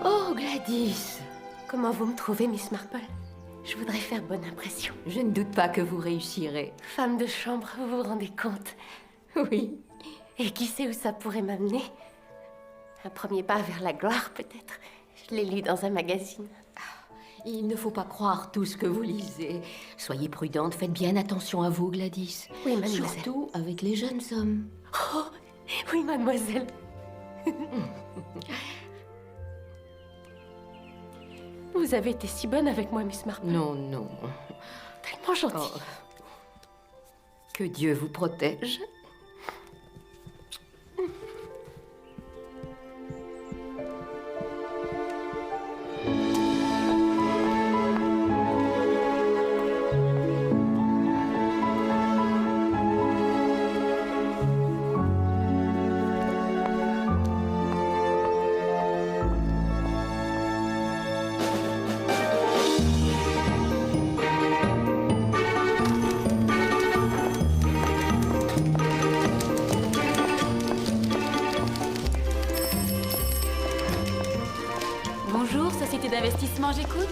Oh, Gladys! Comment vous me trouvez, Miss Marple? Je voudrais faire bonne impression. Je ne doute pas que vous réussirez. Femme de chambre, vous vous rendez compte? Oui. Et qui sait où ça pourrait m'amener? Un premier pas vers la gloire, peut-être. Je l'ai lu dans un magazine. Il ne faut pas croire tout ce que vous lisez. Soyez prudente, faites bien attention à vous, Gladys. Oui, mademoiselle. Surtout avec les jeunes hommes. Oh, oui, mademoiselle. Vous avez été si bonne avec moi, Miss Marple. Non, non. Tellement gentille. Oh. Que Dieu vous protège. Bonjour, société d'investissement, j'écoute.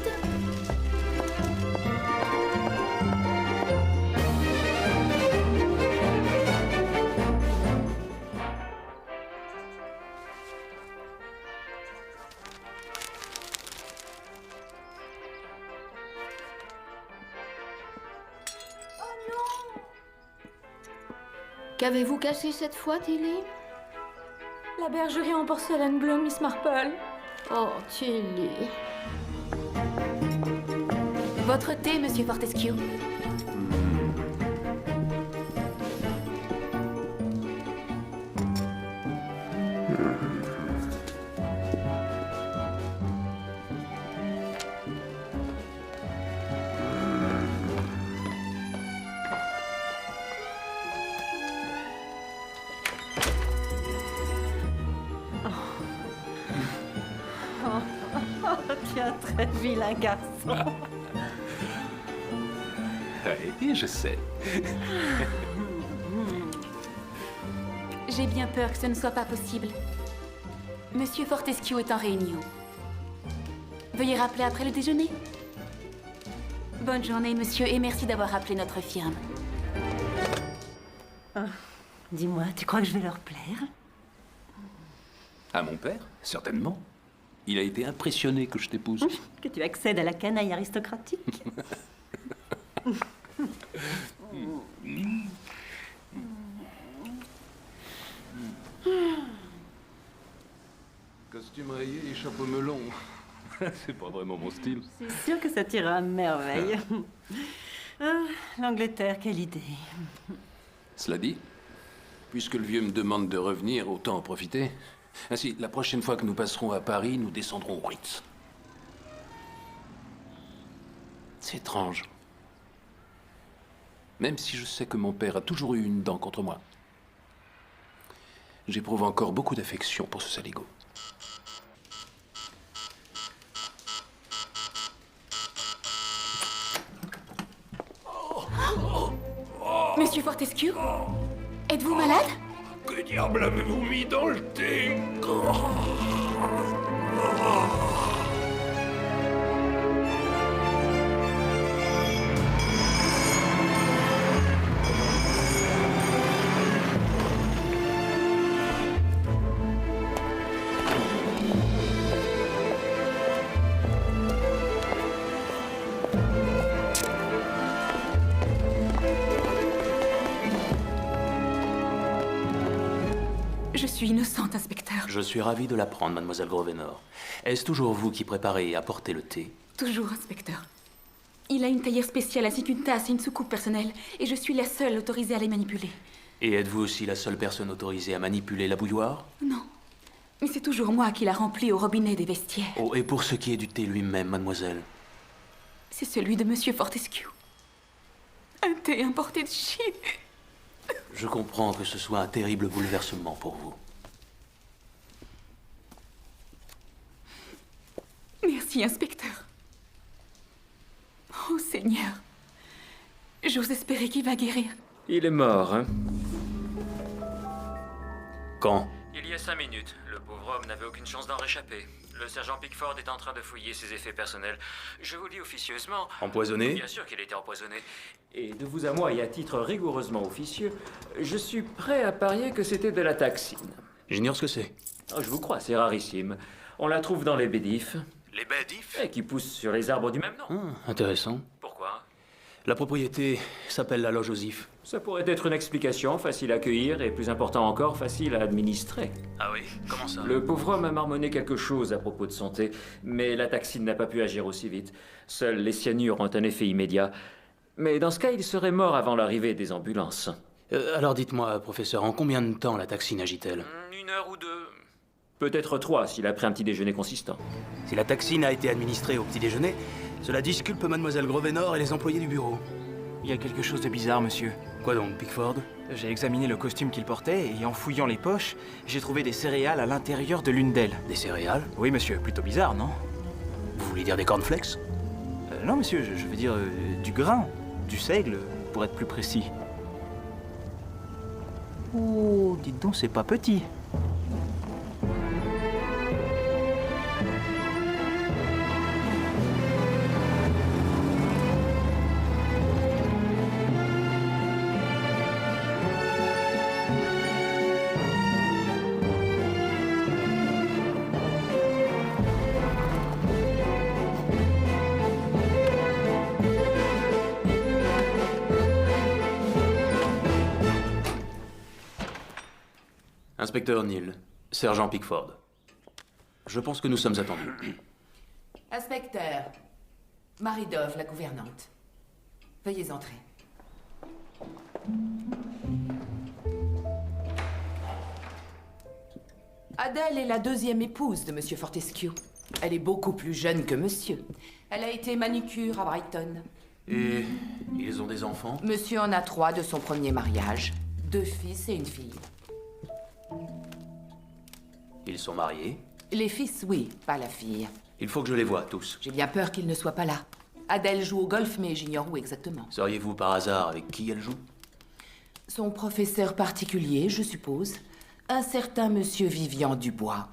Qu'avez-vous cassé cette fois, Tilly? La bergerie en porcelaine bleue, Miss Marple. Oh, Tilly. Votre thé, Monsieur Fortescue. Tiens, très vilain garçon. Oui, je sais. J'ai bien peur que ce ne soit pas possible. Monsieur Fortescue est en réunion. Veuillez rappeler après le déjeuner. Bonne journée, monsieur, et merci d'avoir appelé notre firme. Dis-moi, tu crois que je vais leur plaire? À mon père, certainement. Il a été impressionné que je t'épouse. Que tu accèdes à la canaille aristocratique? Costume rayé et chapeau melon. C'est pas vraiment mon style. C'est sûr que ça t'ira à merveille. Ah, l'Angleterre, quelle idée. Cela dit, puisque le vieux me demande de revenir, autant en profiter. Ainsi, la prochaine fois que nous passerons à Paris, nous descendrons au Ritz. C'est étrange. Même si je sais que mon père a toujours eu une dent contre moi, j'éprouve encore beaucoup d'affection pour ce saligo. Monsieur Fortescue, êtes-vous malade? Que diable avez-vous mis dans le thé? Je suis innocente, inspecteur. Je suis ravi de l'apprendre, mademoiselle Grosvenor. Est-ce toujours vous qui préparez et apportez le thé? Toujours, inspecteur. Il a une théière spéciale ainsi qu'une tasse et une soucoupe personnelle, et je suis la seule autorisée à les manipuler. Et êtes-vous aussi la seule personne autorisée à manipuler la bouilloire? Non. Mais c'est toujours moi qui la remplis au robinet des vestiaires. Oh, et pour ce qui est du thé lui-même, mademoiselle? C'est celui de Monsieur Fortescue. Un thé importé de Chine. Je comprends que ce soit un terrible bouleversement pour vous. Merci, inspecteur. Oh, Seigneur. J'ose espérer qu'il va guérir. Il est mort, hein? Quand? Il y a 5 minutes. Le pauvre Rome n'avait aucune chance d'en réchapper. Le sergent Pickford est en train de fouiller ses effets personnels. Je vous le dis officieusement. Empoisonné? Bien sûr qu'il a été empoisonné. Et de vous à moi, et à titre rigoureusement officieux, je suis prêt à parier que c'était de la taxine. J'ignore ce que c'est. Oh, je vous crois, c'est rarissime. On la trouve dans les bédifs, Les badifs? et qui poussent sur les arbres du même nom. Intéressant. Pourquoi? La propriété s'appelle la Loge aux Ifs. Ça pourrait être une explication facile à accueillir et, plus important encore, facile à administrer. Ah oui? Comment ça? Le pauvre homme a marmonné quelque chose à propos de santé, mais la taxine n'a pas pu agir aussi vite. Seuls les cyanures ont un effet immédiat. Mais dans ce cas, il serait mort avant l'arrivée des ambulances. Alors dites-moi, professeur, en combien de temps la taxine agit-elle? 1 heure ou 2. Peut-être 3 s'il a pris un petit déjeuner consistant. Si la taxine a été administrée au petit déjeuner, cela disculpe mademoiselle Grosvenor et les employés du bureau. Il y a quelque chose de bizarre, monsieur. Quoi donc, Pickford? J'ai examiné le costume qu'il portait et en fouillant les poches, j'ai trouvé des céréales à l'intérieur de l'une d'elles. Des céréales? Oui, monsieur, plutôt bizarre, non? Vous voulez dire des cornflakes? Non, monsieur, je veux dire du grain, du seigle, pour être plus précis. Oh, dites donc, c'est pas petit. Inspecteur Neal, sergent Pickford. Je pense que nous sommes attendus. Inspecteur, Marie Dove, la gouvernante. Veuillez entrer. Adèle est la deuxième épouse de Monsieur Fortescue. Elle est beaucoup plus jeune que Monsieur. Elle a été manicure à Brighton. Et ils ont des enfants? Monsieur en a 3 de son premier mariage. 2 fils et une fille. Ils sont mariés? Les fils, oui, pas la fille. Il faut que je les voie, tous. J'ai bien peur qu'ils ne soient pas là. Adèle joue au golf, mais j'ignore où exactement. Sauriez-vous par hasard avec qui elle joue? Son professeur particulier, je suppose. Un certain Monsieur Vivian Dubois.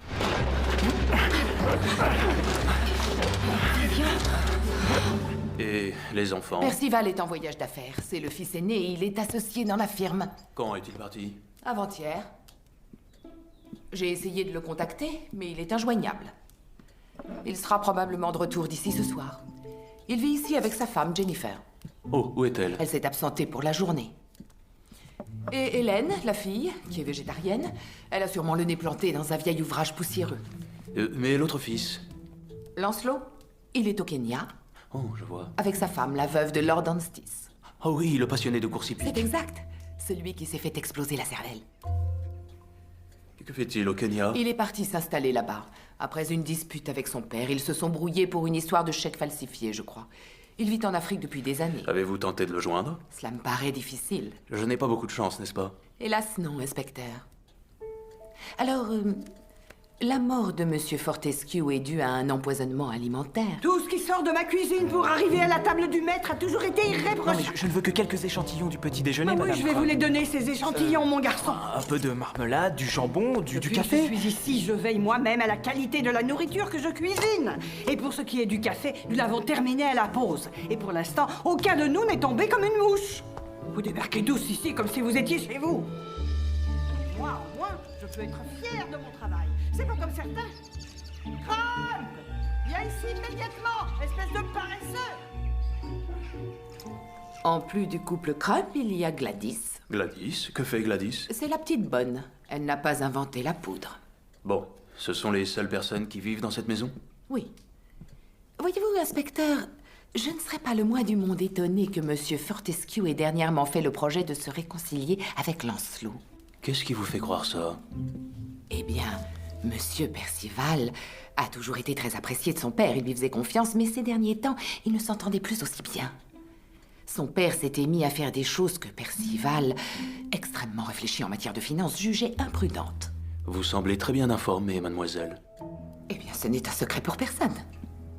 Et les enfants? Percival est en voyage d'affaires. C'est le fils aîné et il est associé dans la firme. Quand est-il parti? Avant-hier. J'ai essayé de le contacter, mais il est injoignable. Il sera probablement de retour d'ici ce soir. Il vit ici avec sa femme, Jennifer. Oh, où est-elle? Elle s'est absentée pour la journée. Et Hélène, la fille, qui est végétarienne, elle a sûrement le nez planté dans un vieil ouvrage poussiéreux. Mais l'autre fils? Lancelot, il est au Kenya, Oh, je vois. avec sa femme, la veuve de Lord Anstice. Oh oui, le passionné de course C'est hippique. exact. Celui qui s'est fait exploser la cervelle. Que fait-il au Kenya? Il est parti s'installer là-bas. Après une dispute avec son père, ils se sont brouillés pour une histoire de chèque falsifié, je crois. Il vit en Afrique depuis des années. Avez-vous tenté de le joindre? Cela me paraît difficile. Je n'ai pas beaucoup de chance, n'est-ce pas? Hélas non, inspecteur. Alors, la mort de Monsieur Fortescue est due à un empoisonnement alimentaire. Tout ce qui sort de ma cuisine pour arriver à la table du maître a toujours été Non, mais irréprochable. je ne veux que quelques échantillons du petit déjeuner, Ah oui, madame. je vais vous les donner, ces échantillons, mon garçon. Un peu de marmelade, du jambon, du Depuis café. que je suis ici, je veille moi-même à la qualité de la nourriture que je cuisine. Et pour ce qui est du café, nous l'avons terminé à la pause. Et pour l'instant, aucun de nous n'est tombé comme une mouche. Vous débarquez tous ici comme si vous étiez chez vous. Moi, au moins, je peux être fière de mon travail. C'est pas comme certains. Crump! Viens ici immédiatement, espèce de paresseux! En plus du couple Crump, il y a Gladys. Gladys? Que fait Gladys? C'est la petite bonne. Elle n'a pas inventé la poudre. Bon, ce sont les seules personnes qui vivent dans cette maison? Oui. Voyez-vous, inspecteur, je ne serais pas le moins du monde étonné que Monsieur Fortescue ait dernièrement fait le projet de se réconcilier avec Lancelot. Qu'est-ce qui vous fait croire ça? Eh bien, Monsieur Percival a toujours été très apprécié de son père. Il lui faisait confiance, mais ces derniers temps, il ne s'entendait plus aussi bien. Son père s'était mis à faire des choses que Percival, extrêmement réfléchi en matière de finances, jugeait imprudentes. Vous semblez très bien informée, mademoiselle. Eh bien, ce n'est un secret pour personne.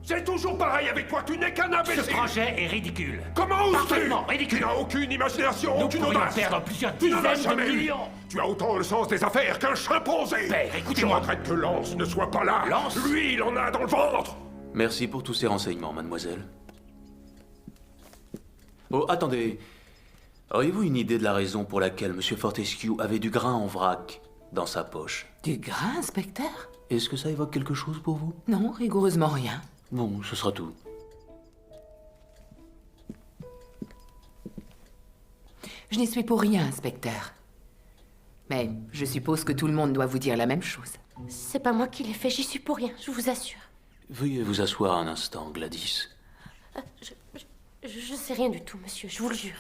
C'est toujours pareil avec toi, tu n'es qu'un imbécile. Ce projet est ridicule. Comment oses-tu? Parfaitement ridicule. Tu n'as aucune imagination, Nous aucune pourrions audace. perdre plusieurs Tu n'en as dizaines de jamais eu. millions. Tu as autant le sens des affaires qu'un chimpanzé. Père, Je écoutez-moi. regrette que Lance ne soit pas là. Lance? Lui, il en a dans le ventre. Merci pour tous ces renseignements, mademoiselle. Oh, attendez. Auriez-vous une idée de la raison pour laquelle M. Fortescue avait du grain en vrac dans sa poche? Du grain, inspecteur? Est-ce que ça évoque quelque chose pour vous? Non, rigoureusement rien. Bon, ce sera tout. Je n'y suis pour rien, inspecteur. Mais je suppose que tout le monde doit vous dire la même chose. C'est pas moi qui l'ai fait, j'y suis pour rien, je vous assure. Veuillez vous asseoir un instant, Gladys. Je sais rien du tout, monsieur, je vous le jure.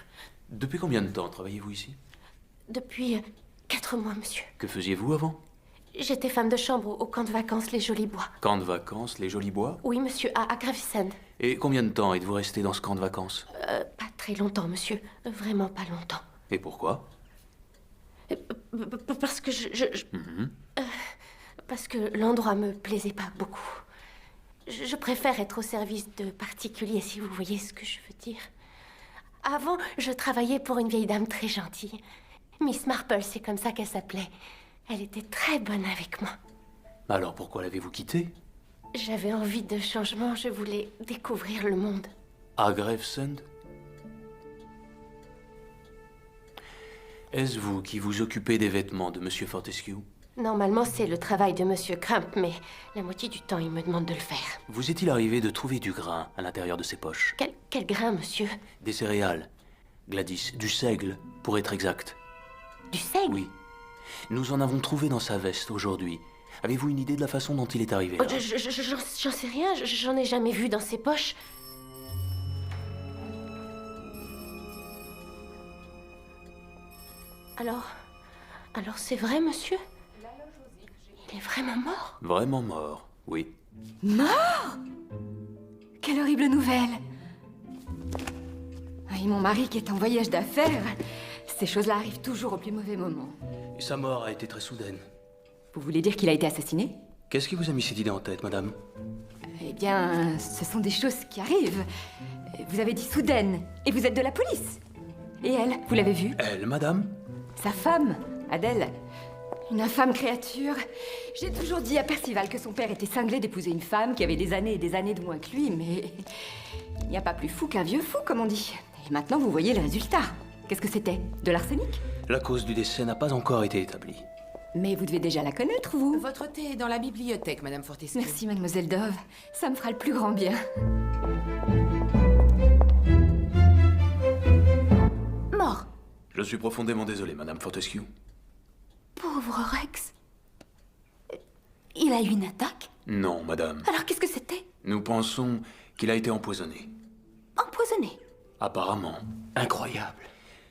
Depuis combien de temps travaillez-vous ici? Depuis 4 mois, monsieur. Que faisiez-vous avant? J'étais femme de chambre au camp de vacances Les Jolis Bois. Camp de vacances, les Jolis Bois? Oui, monsieur, à Gravesend. Et combien de temps êtes-vous resté dans ce camp de vacances? Pas très longtemps, monsieur. Vraiment pas longtemps. Et pourquoi? Parce que Mhm. parce que l'endroit me plaisait pas beaucoup. Je préfère être au service de particuliers, si vous voyez ce que je veux dire. Avant, je travaillais pour une vieille dame très gentille. Miss Marple, c'est comme ça qu'elle s'appelait. Elle était très bonne avec moi. Alors pourquoi l'avez-vous quitté? J'avais envie de changement, je voulais découvrir le monde. À Gravesend? Est-ce vous qui vous occupez des vêtements de M. Fortescue? Normalement, c'est le travail de Monsieur Crump, mais la moitié du temps, il me demande de le faire. Vous est-il arrivé de trouver du grain à l'intérieur de ses poches? Quel grain, monsieur? Des céréales. Gladys, du seigle, pour être exact. Du seigle? Oui. Nous en avons trouvé dans sa veste aujourd'hui. Avez-vous une idée de la façon dont il est arrivé là? J'en sais rien, j'en ai jamais vu dans ses poches. Alors c'est vrai, monsieur? Il est vraiment mort? Vraiment mort, oui. Mort? Quelle horrible nouvelle! Ah, et mon mari qui est en voyage d'affaires. Ces choses-là arrivent toujours au plus mauvais moment. Et sa mort a été très soudaine. Vous voulez dire qu'il a été assassiné? Qu'est-ce qui vous a mis cette idée en tête, madame? Eh bien, ce sont des choses qui arrivent. Vous avez dit soudaine, et vous êtes de la police. Et elle, vous l'avez vue? Elle, madame? Sa femme, Adèle. Une infâme créature. J'ai toujours dit à Percival que son père était cinglé d'épouser une femme qui avait des années et des années de moins que lui, mais il n'y a pas plus fou qu'un vieux fou, comme on dit. Et maintenant, vous voyez le résultat. Qu'est-ce que c'était? De l'arsenic? La cause du décès n'a pas encore été établie. Mais vous devez déjà la connaître, vous. Votre thé est dans la bibliothèque, Madame Fortescue. Merci, mademoiselle Dove. Ça me fera le plus grand bien. Mort. Je suis profondément désolé, madame Fortescue. Pauvre Rex. Il a eu une attaque? Non, madame. Alors qu'est-ce que c'était? Nous pensons qu'il a été empoisonné. Empoisonné? Apparemment. Incroyable.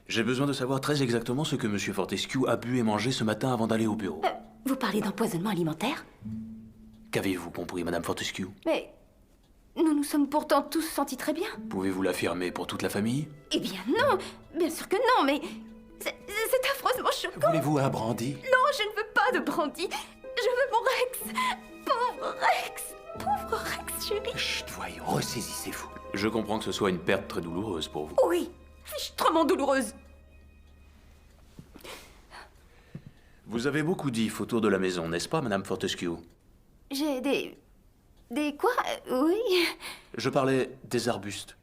J'ai besoin de savoir très exactement ce que M. Fortescue a bu et mangé ce matin avant d'aller au bureau. Vous parlez d'empoisonnement alimentaire? Qu'avez-vous compris, madame Fortescue? Mais nous nous sommes pourtant tous sentis très bien. Pouvez-vous l'affirmer pour toute la famille? Eh bien non, bien sûr que non, mais c'est affreusement choquant. Voulez-vous un brandy? Non, je ne veux pas de brandy. Je veux mon Rex. Pauvre Rex. Pauvre Rex, chérie. Chut, voyons, ressaisissez-vous. Je comprends que ce soit une perte très douloureuse pour vous. Oui, fichtrement douloureuse. Vous avez beaucoup d'ifs autour de la maison, n'est-ce pas, madame Fortescue? J'ai des quoi? Oui. Je parlais des arbustes.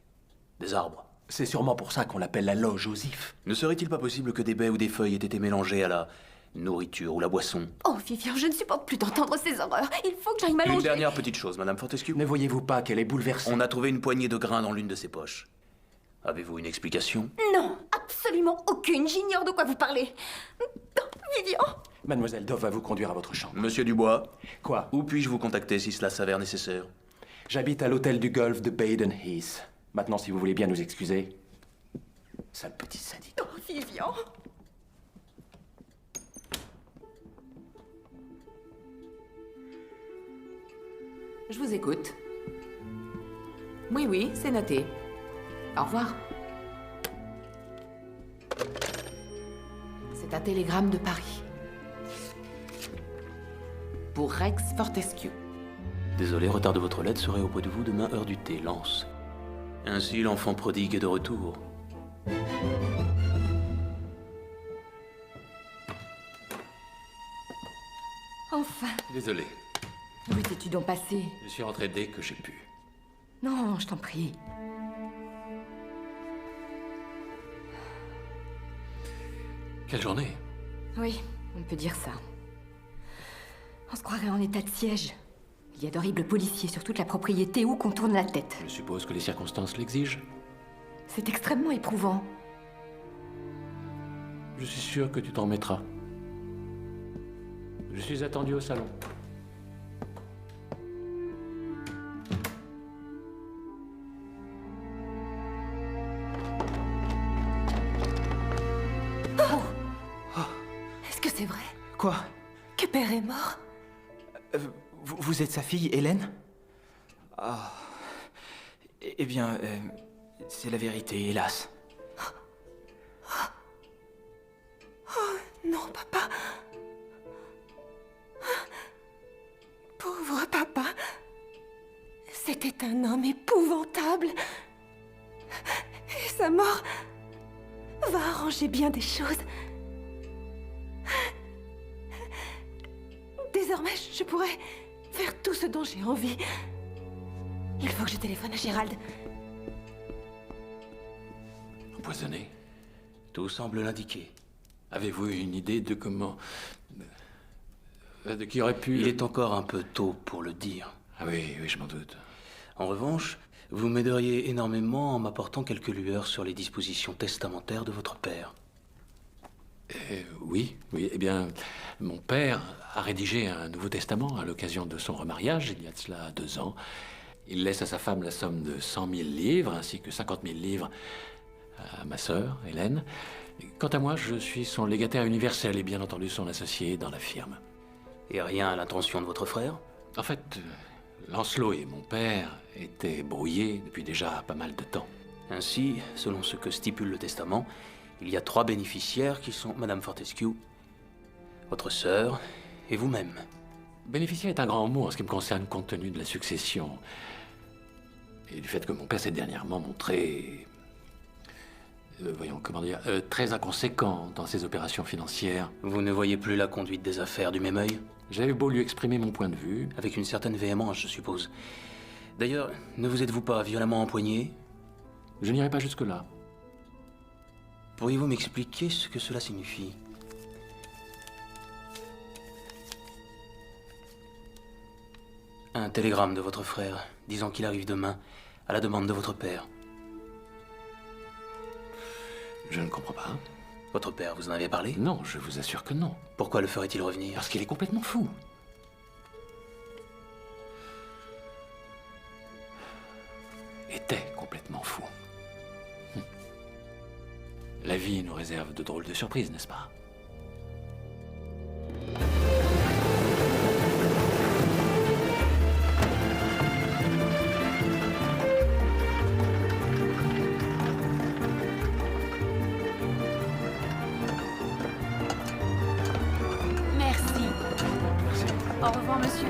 Des arbres. C'est sûrement pour ça qu'on l'appelle la loge aux ifs. Ne serait-il pas possible que des baies ou des feuilles aient été mélangées à la nourriture ou la boisson? Oh, Vivian, je ne supporte plus d'entendre ces horreurs. Il faut que j'aille m'allonger. Une dernière petite chose, madame Fortescue. Ne voyez-vous pas qu'elle est bouleversée? On a trouvé une poignée de grains dans l'une de ses poches. Avez-vous une explication? Non, absolument aucune. J'ignore de quoi vous parlez. Vivian. Mademoiselle Dove va vous conduire à votre chambre. Monsieur Dubois? Quoi? Où puis-je vous contacter si cela s'avère nécessaire? J'habite à l'hôtel du golf de Baden Heath. Maintenant, si vous voulez bien nous excuser. Sale petit sadique. Oh, Vivian. Je vous écoute. Oui, c'est noté. Au revoir. C'est un télégramme de Paris. Pour Rex Fortescue. Désolé, retard de votre lettre serait auprès de vous demain, heure du thé, Lance. Ainsi, l'enfant prodigue est de retour. Enfin, Désolé, où étais-tu donc passé? je suis rentré dès que j'ai pu. Non, je t'en prie. Quelle journée? Oui, on peut dire ça. On se croirait en état de siège. Il y a d'horribles policiers sur toute la propriété où qu'on tourne la tête. Je suppose que les circonstances l'exigent. C'est extrêmement éprouvant. Je suis sûr que tu t'en remettras. Je suis attendu au salon. Est-ce que c'est vrai Quoi? que Père est mort? Vous êtes sa fille, Hélène? Ah. Eh bien, c'est la vérité, hélas. Oh non, papa. Pauvre papa. C'était un homme épouvantable. Et sa mort va arranger bien des choses. Désormais, je pourrais faire tout ce dont j'ai envie. Il faut que je téléphone à Gérald. Empoisonné? Tout semble l'indiquer. Avez-vous une idée de comment... de qui aurait pu... Il est encore un peu tôt pour le dire. Ah oui, oui, je m'en doute. En revanche, vous m'aideriez énormément en m'apportant quelques lueurs sur les dispositions testamentaires de votre père. Oui, eh bien, mon père a rédigé un Nouveau Testament à l'occasion de son remariage, il y a de cela 2 ans. Il laisse à sa femme la somme de 100 000 livres, ainsi que 50 000 livres à ma sœur, Hélène. Quant à moi, je suis son légataire universel et bien entendu son associé dans la firme. Et rien à l'intention de votre frère? En fait, Lancelot et mon père étaient brouillés depuis déjà pas mal de temps. Ainsi, selon ce que stipule le testament, il y a 3 bénéficiaires qui sont Madame Fortescue, votre sœur et vous-même. Bénéficiaire est un grand mot en ce qui me concerne compte tenu de la succession et du fait que mon père s'est dernièrement montré, voyons, comment dire, très inconséquent dans ses opérations financières. Vous ne voyez plus la conduite des affaires du même œil? J'avais beau lui exprimer mon point de vue. Avec une certaine véhémence, je suppose. D'ailleurs, ne vous êtes-vous pas violemment empoigné? Je n'irai pas jusque-là. Pourriez-vous m'expliquer ce que cela signifie? Un télégramme de votre frère, disant qu'il arrive demain, à la demande de votre père. Je ne comprends pas. Votre père, vous en avez parlé? Non, je vous assure que non. Pourquoi le ferait-il revenir? Parce qu'il est complètement fou. Était complètement fou. La vie nous réserve de drôles de surprises, n'est-ce pas? Merci. Au revoir, monsieur.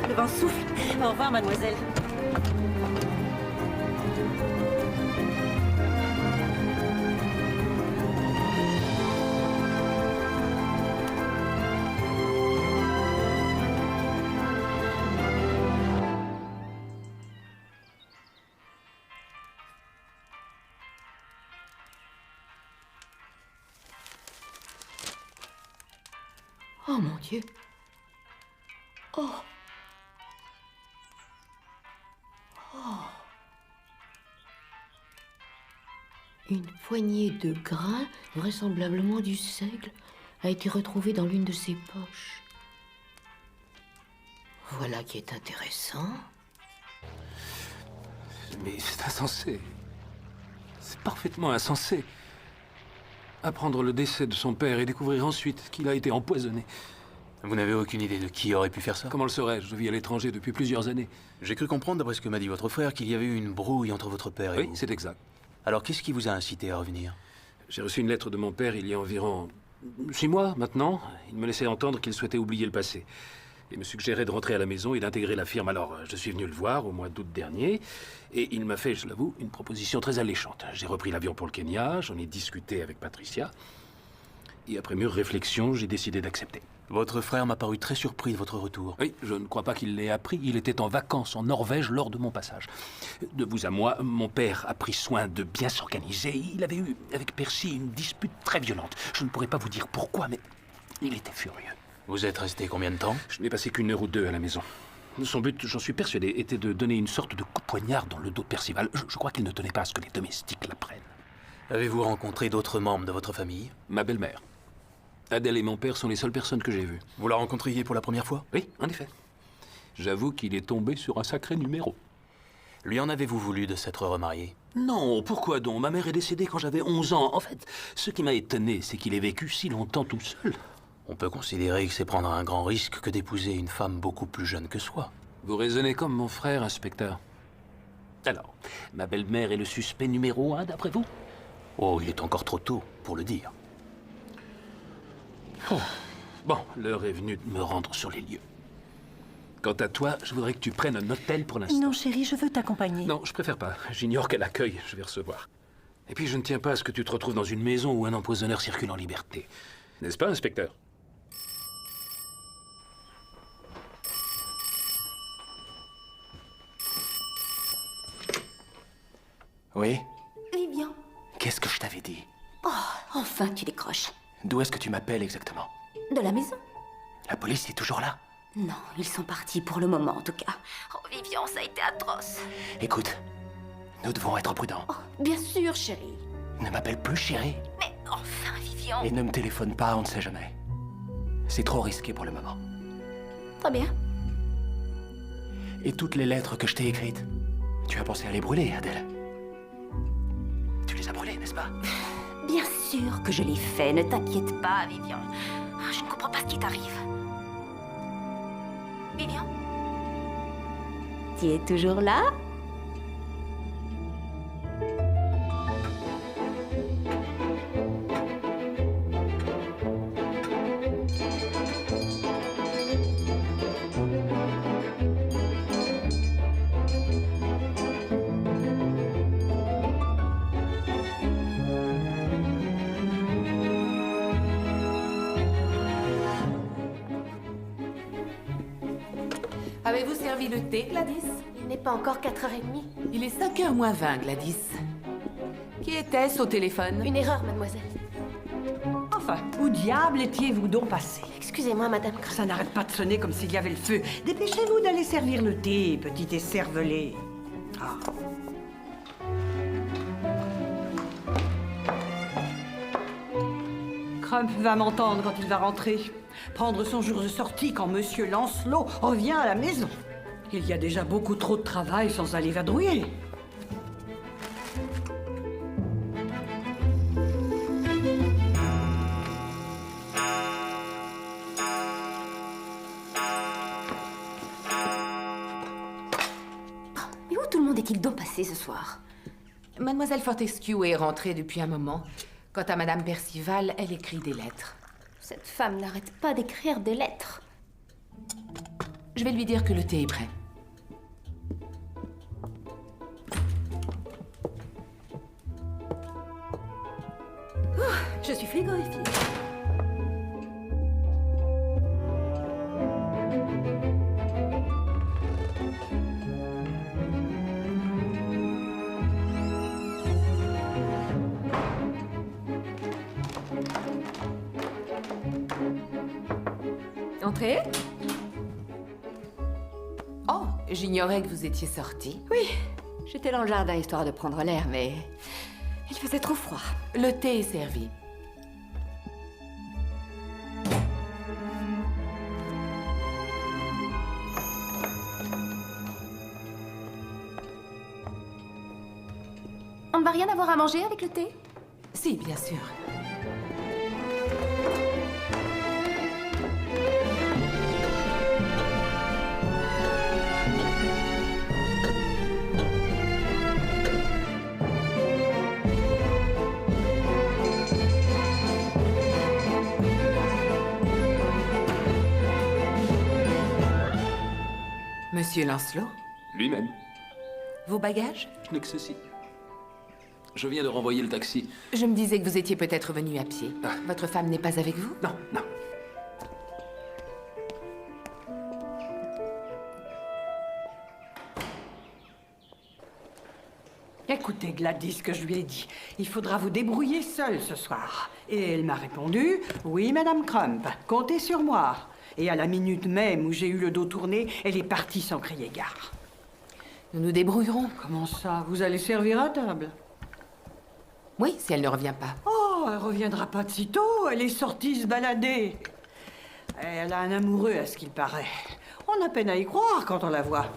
Le vent souffle. Au revoir, mademoiselle. Oh mon Dieu. Oh. Oh. Une poignée de grains, vraisemblablement du seigle, a été retrouvée dans l'une de ses poches. Voilà qui est intéressant. Mais c'est insensé. C'est parfaitement insensé. Apprendre le décès de son père et découvrir ensuite qu'il a été empoisonné. Vous n'avez aucune idée de qui aurait pu faire ça? Comment le saurais-je? Je vis à l'étranger depuis plusieurs années. J'ai cru comprendre, d'après ce que m'a dit votre frère, qu'il y avait eu une brouille entre votre père et vous. Oui, c'est exact. Alors, qu'est-ce qui vous a incité à revenir? J'ai reçu une lettre de mon père il y a environ 6 mois maintenant. Il me laissait entendre qu'il souhaitait oublier le passé. Il me suggérait de rentrer à la maison et d'intégrer la firme. Alors, je suis venu le voir au mois d'août dernier, et il m'a fait, je l'avoue, une proposition très alléchante. J'ai repris l'avion pour le Kenya, j'en ai discuté avec Patricia, et après mûre réflexion, j'ai décidé d'accepter. Votre frère m'a paru très surpris de votre retour. Oui, je ne crois pas qu'il l'ait appris. Il était en vacances en Norvège lors de mon passage. De vous à moi, mon père a pris soin de bien s'organiser. Il avait eu, avec Percy, une dispute très violente. Je ne pourrais pas vous dire pourquoi, mais il était furieux. Vous êtes resté combien de temps? Je n'ai passé qu'une heure ou deux à la maison. Son but, j'en suis persuadé, était de donner une sorte de coup de poignard dans le dos de Percival. Je crois qu'il ne tenait pas à ce que les domestiques l'apprennent. Avez-vous rencontré d'autres membres de votre famille? Ma belle-mère. Adèle et mon père sont les seules personnes que j'ai vues. Vous la rencontriez pour la première fois? Oui, en effet. J'avoue qu'il est tombé sur un sacré numéro. Lui en avez-vous voulu de s'être remarié? Non, pourquoi donc? Ma mère est décédée quand j'avais 11 ans. En fait, ce qui m'a étonné, c'est qu'il ait vécu si longtemps tout seul. On peut considérer que c'est prendre un grand risque que d'épouser une femme beaucoup plus jeune que soi. Vous raisonnez comme mon frère, inspecteur. Alors, ma belle-mère est le suspect numéro 1, d'après vous? Oh, il est encore trop tôt pour le dire. Oh. Bon, l'heure est venue de me rendre sur les lieux. Quant à toi, je voudrais que tu prennes un hôtel pour l'instant. Non, chérie, je veux t'accompagner. Non, je préfère pas. J'ignore quel accueil je vais recevoir. Et puis, je ne tiens pas à ce que tu te retrouves dans une maison où un empoisonneur circule en liberté. N'est-ce pas, inspecteur? Oui? Vivian. Qu'est-ce que je t'avais dit? Oh, enfin tu décroches. D'où est-ce que tu m'appelles exactement? De la maison? La police est toujours là? Non, ils sont partis pour le moment en tout cas. Oh, Vivian, ça a été atroce. Écoute, nous devons être prudents. Oh, bien sûr, chérie. Ne m'appelle plus chérie. Mais enfin, Vivian. Et ne me téléphone pas, on ne sait jamais. C'est trop risqué pour le moment. Très bien. Et toutes les lettres que je t'ai écrites, tu as pensé à les brûler, Adèle? Tu les as brûlées, n'est-ce pas? Bien sûr que je l'ai fait, ne t'inquiète pas, Vivian. Je ne comprends pas ce qui t'arrive. Vivian? Tu es toujours là? Avez-vous servi le thé, Gladys? Il n'est pas encore 4h30. Il est 5h moins 20, Gladys. Qui était-ce au téléphone? Une erreur, mademoiselle. Enfin, où diable étiez-vous donc passé? Excusez-moi, madame. Ça n'arrête pas de sonner comme s'il y avait le feu. Dépêchez-vous d'aller servir le thé, petit écervelé. Ah. Crump va m'entendre quand il va rentrer. Prendre son jour de sortie quand Monsieur Lancelot revient à la maison. Il y a déjà beaucoup trop de travail sans aller vadrouiller. Mais où tout le monde est-il donc passé ce soir? Mademoiselle Fortescue est rentrée depuis un moment. Quant à Madame Percival, elle écrit des lettres. Cette femme n'arrête pas d'écrire des lettres. Je vais lui dire que le thé est prêt. Je suis frigorifiée. Entrez. Oh, j'ignorais que vous étiez sortie. Oui, j'étais dans le jardin histoire de prendre l'air, mais il faisait trop froid. Le thé est servi. On ne va rien avoir à manger avec le thé? Si, bien sûr. Monsieur Lancelot, Lui-même. vos bagages? Je n'ai que ceci. Je viens de renvoyer le taxi. Je me disais que vous étiez peut-être venu à pied. Votre femme n'est pas avec vous? Non, non. Écoutez, Gladys, ce que je lui ai dit. Il faudra vous débrouiller seule ce soir. Et elle m'a répondu, oui, Madame Crump, comptez sur moi. Et à la minute même où j'ai eu le dos tourné, elle est partie sans crier gare. Nous nous débrouillerons. Comment ça? Vous allez servir à table? Oui, si elle ne revient pas. Oh, elle reviendra pas de sitôt. Elle est sortie se balader. Elle a un amoureux, à ce qu'il paraît. On a peine à y croire quand on la voit.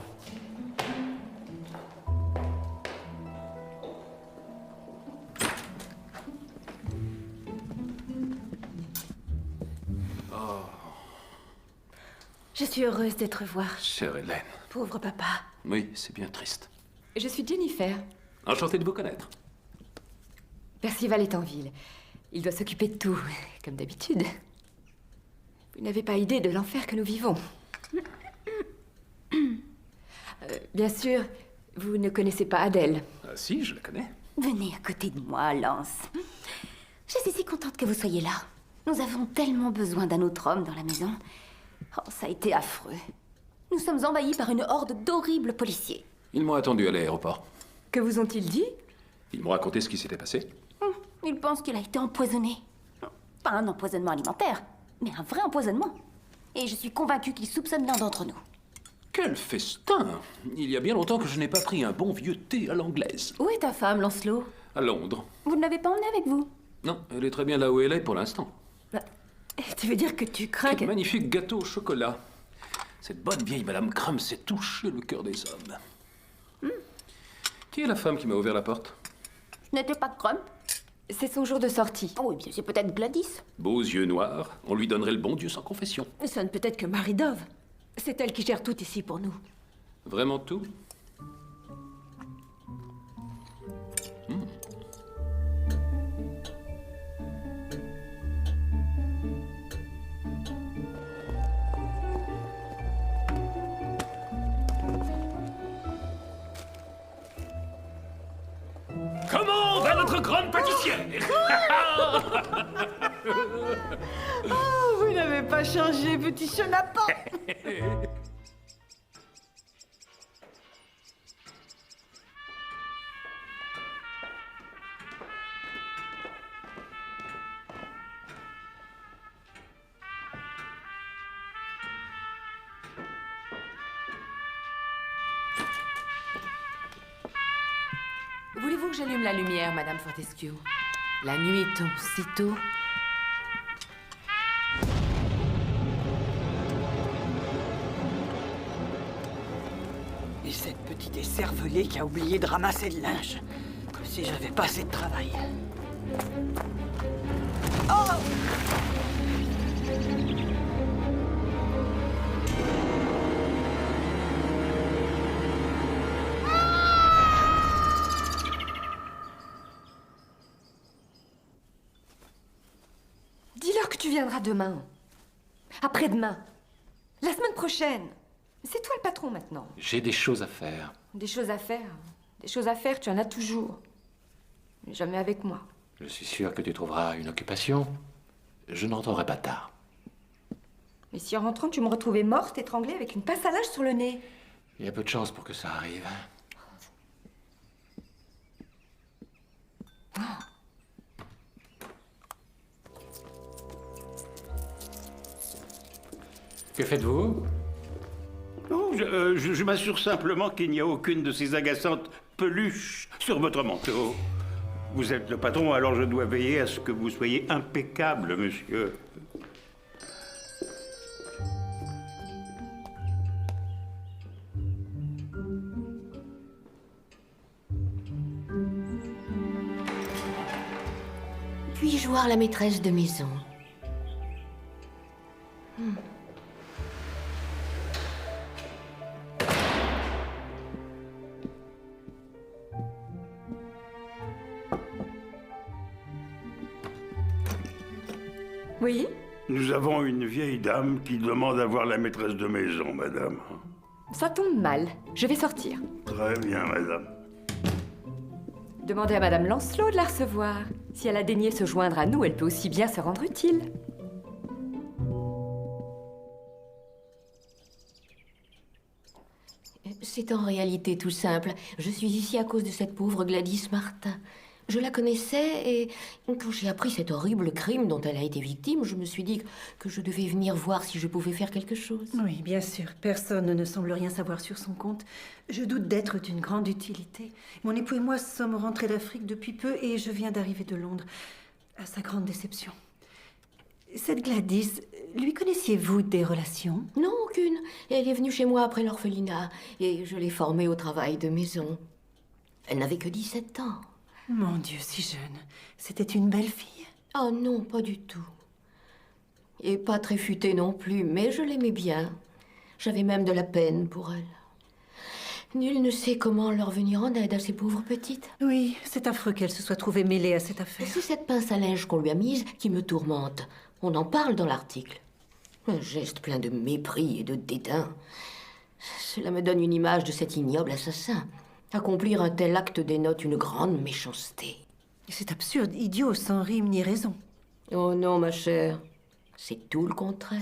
Je suis heureuse de te revoir. Chère Hélène. Pauvre papa. Oui, c'est bien triste. Je suis Jennifer. Enchanté de vous connaître. Percival est en ville. Il doit s'occuper de tout, comme d'habitude. Vous n'avez pas idée de l'enfer que nous vivons. Bien sûr, vous ne connaissez pas Adèle. Ah si, je la connais. Venez à côté de moi, Lance. Je suis si contente que vous soyez là. Nous avons tellement besoin d'un autre homme dans la maison. Oh, ça a été affreux. Nous sommes envahis par une horde d'horribles policiers. Ils m'ont attendu à l'aéroport. Que vous ont-ils dit? Ils m'ont raconté ce qui s'était passé. Ils pensent qu'il a été empoisonné. Pas un empoisonnement alimentaire, mais un vrai empoisonnement. Et je suis convaincue qu'ils soupçonnent l'un d'entre nous. Quel festin! Il y a bien longtemps que je n'ai pas pris un bon vieux thé à l'anglaise. Où est ta femme, Lancelot? À Londres. Vous ne l'avez pas emmenée avec vous? Non, elle est très bien là où elle est pour l'instant. Tu veux dire que tu crains Quel que... magnifique gâteau au chocolat. Cette bonne vieille Madame Crump s'est touché le cœur des hommes. Qui est la femme qui m'a ouvert la porte? Ce n'était pas Crump. C'est son jour de sortie. Oh, bien, c'est peut-être Gladys. Beaux yeux noirs, on lui donnerait le bon Dieu sans confession. Ce ne peut être que Marie Dove. C'est elle qui gère tout ici pour nous. Vraiment tout? Comment va notre grande pâtissière? Oh, vous n'avez pas changé, petit chenapan. Voulez-vous que j'allume la lumière, Madame Fortescue? La nuit tombe si tôt. Et cette petite écervelée qui a oublié de ramasser le linge. Comme si j'avais pas assez de travail. Oh! Dis-leur que tu viendras demain. Après-demain. La semaine prochaine. C'est toi le patron maintenant. J'ai des choses à faire. Des choses à faire. Des choses à faire, tu en as toujours. Mais jamais avec moi. Je suis sûr que tu trouveras une occupation. Je ne rentrerai pas tard. Mais si en rentrant, tu me retrouvais morte, étranglée, avec une pince à linge sur le nez. Il y a peu de chance pour que ça arrive. Que faites-vous? Non, je m'assure simplement qu'il n'y a aucune de ces agaçantes peluches sur votre manteau. Vous êtes le patron, alors je dois veiller à ce que vous soyez impeccable, monsieur. Puis-je voir la maîtresse de maison? Oui? Nous avons une vieille dame qui demande à voir la maîtresse de maison, madame. Ça tombe mal. Je vais sortir. Très bien, madame. Demandez à Madame Lancelot de la recevoir. Si elle a daigné se joindre à nous, elle peut aussi bien se rendre utile. C'est en réalité tout simple. Je suis ici à cause de cette pauvre Gladys Martin. Je la connaissais et quand j'ai appris cet horrible crime dont elle a été victime, je me suis dit que je devais venir voir si je pouvais faire quelque chose. Oui, bien sûr. Personne ne semble rien savoir sur son compte. Je doute d'être d'une grande utilité. Mon époux et moi sommes rentrés d'Afrique depuis peu et je viens d'arriver de Londres. À sa grande déception. Cette Gladys, lui connaissiez-vous des relations? Non, aucune. Elle est venue chez moi après l'orphelinat et je l'ai formée au travail de maison. Elle n'avait que 17 ans. Mon Dieu, si jeune. C'était une belle fille? Oh non, pas du tout. Et pas très futée non plus, mais je l'aimais bien. J'avais même de la peine pour elle. Nul ne sait comment leur venir en aide à ces pauvres petites. Oui, c'est affreux qu'elle se soit trouvée mêlée à cette affaire. C'est cette pince à linge qu'on lui a mise qui me tourmente. On en parle dans l'article. Un geste plein de mépris et de dédain. Cela me donne une image de cet ignoble assassin. Accomplir un tel acte dénote une grande méchanceté. C'est absurde, idiot, sans rime ni raison. Oh non, ma chère. C'est tout le contraire.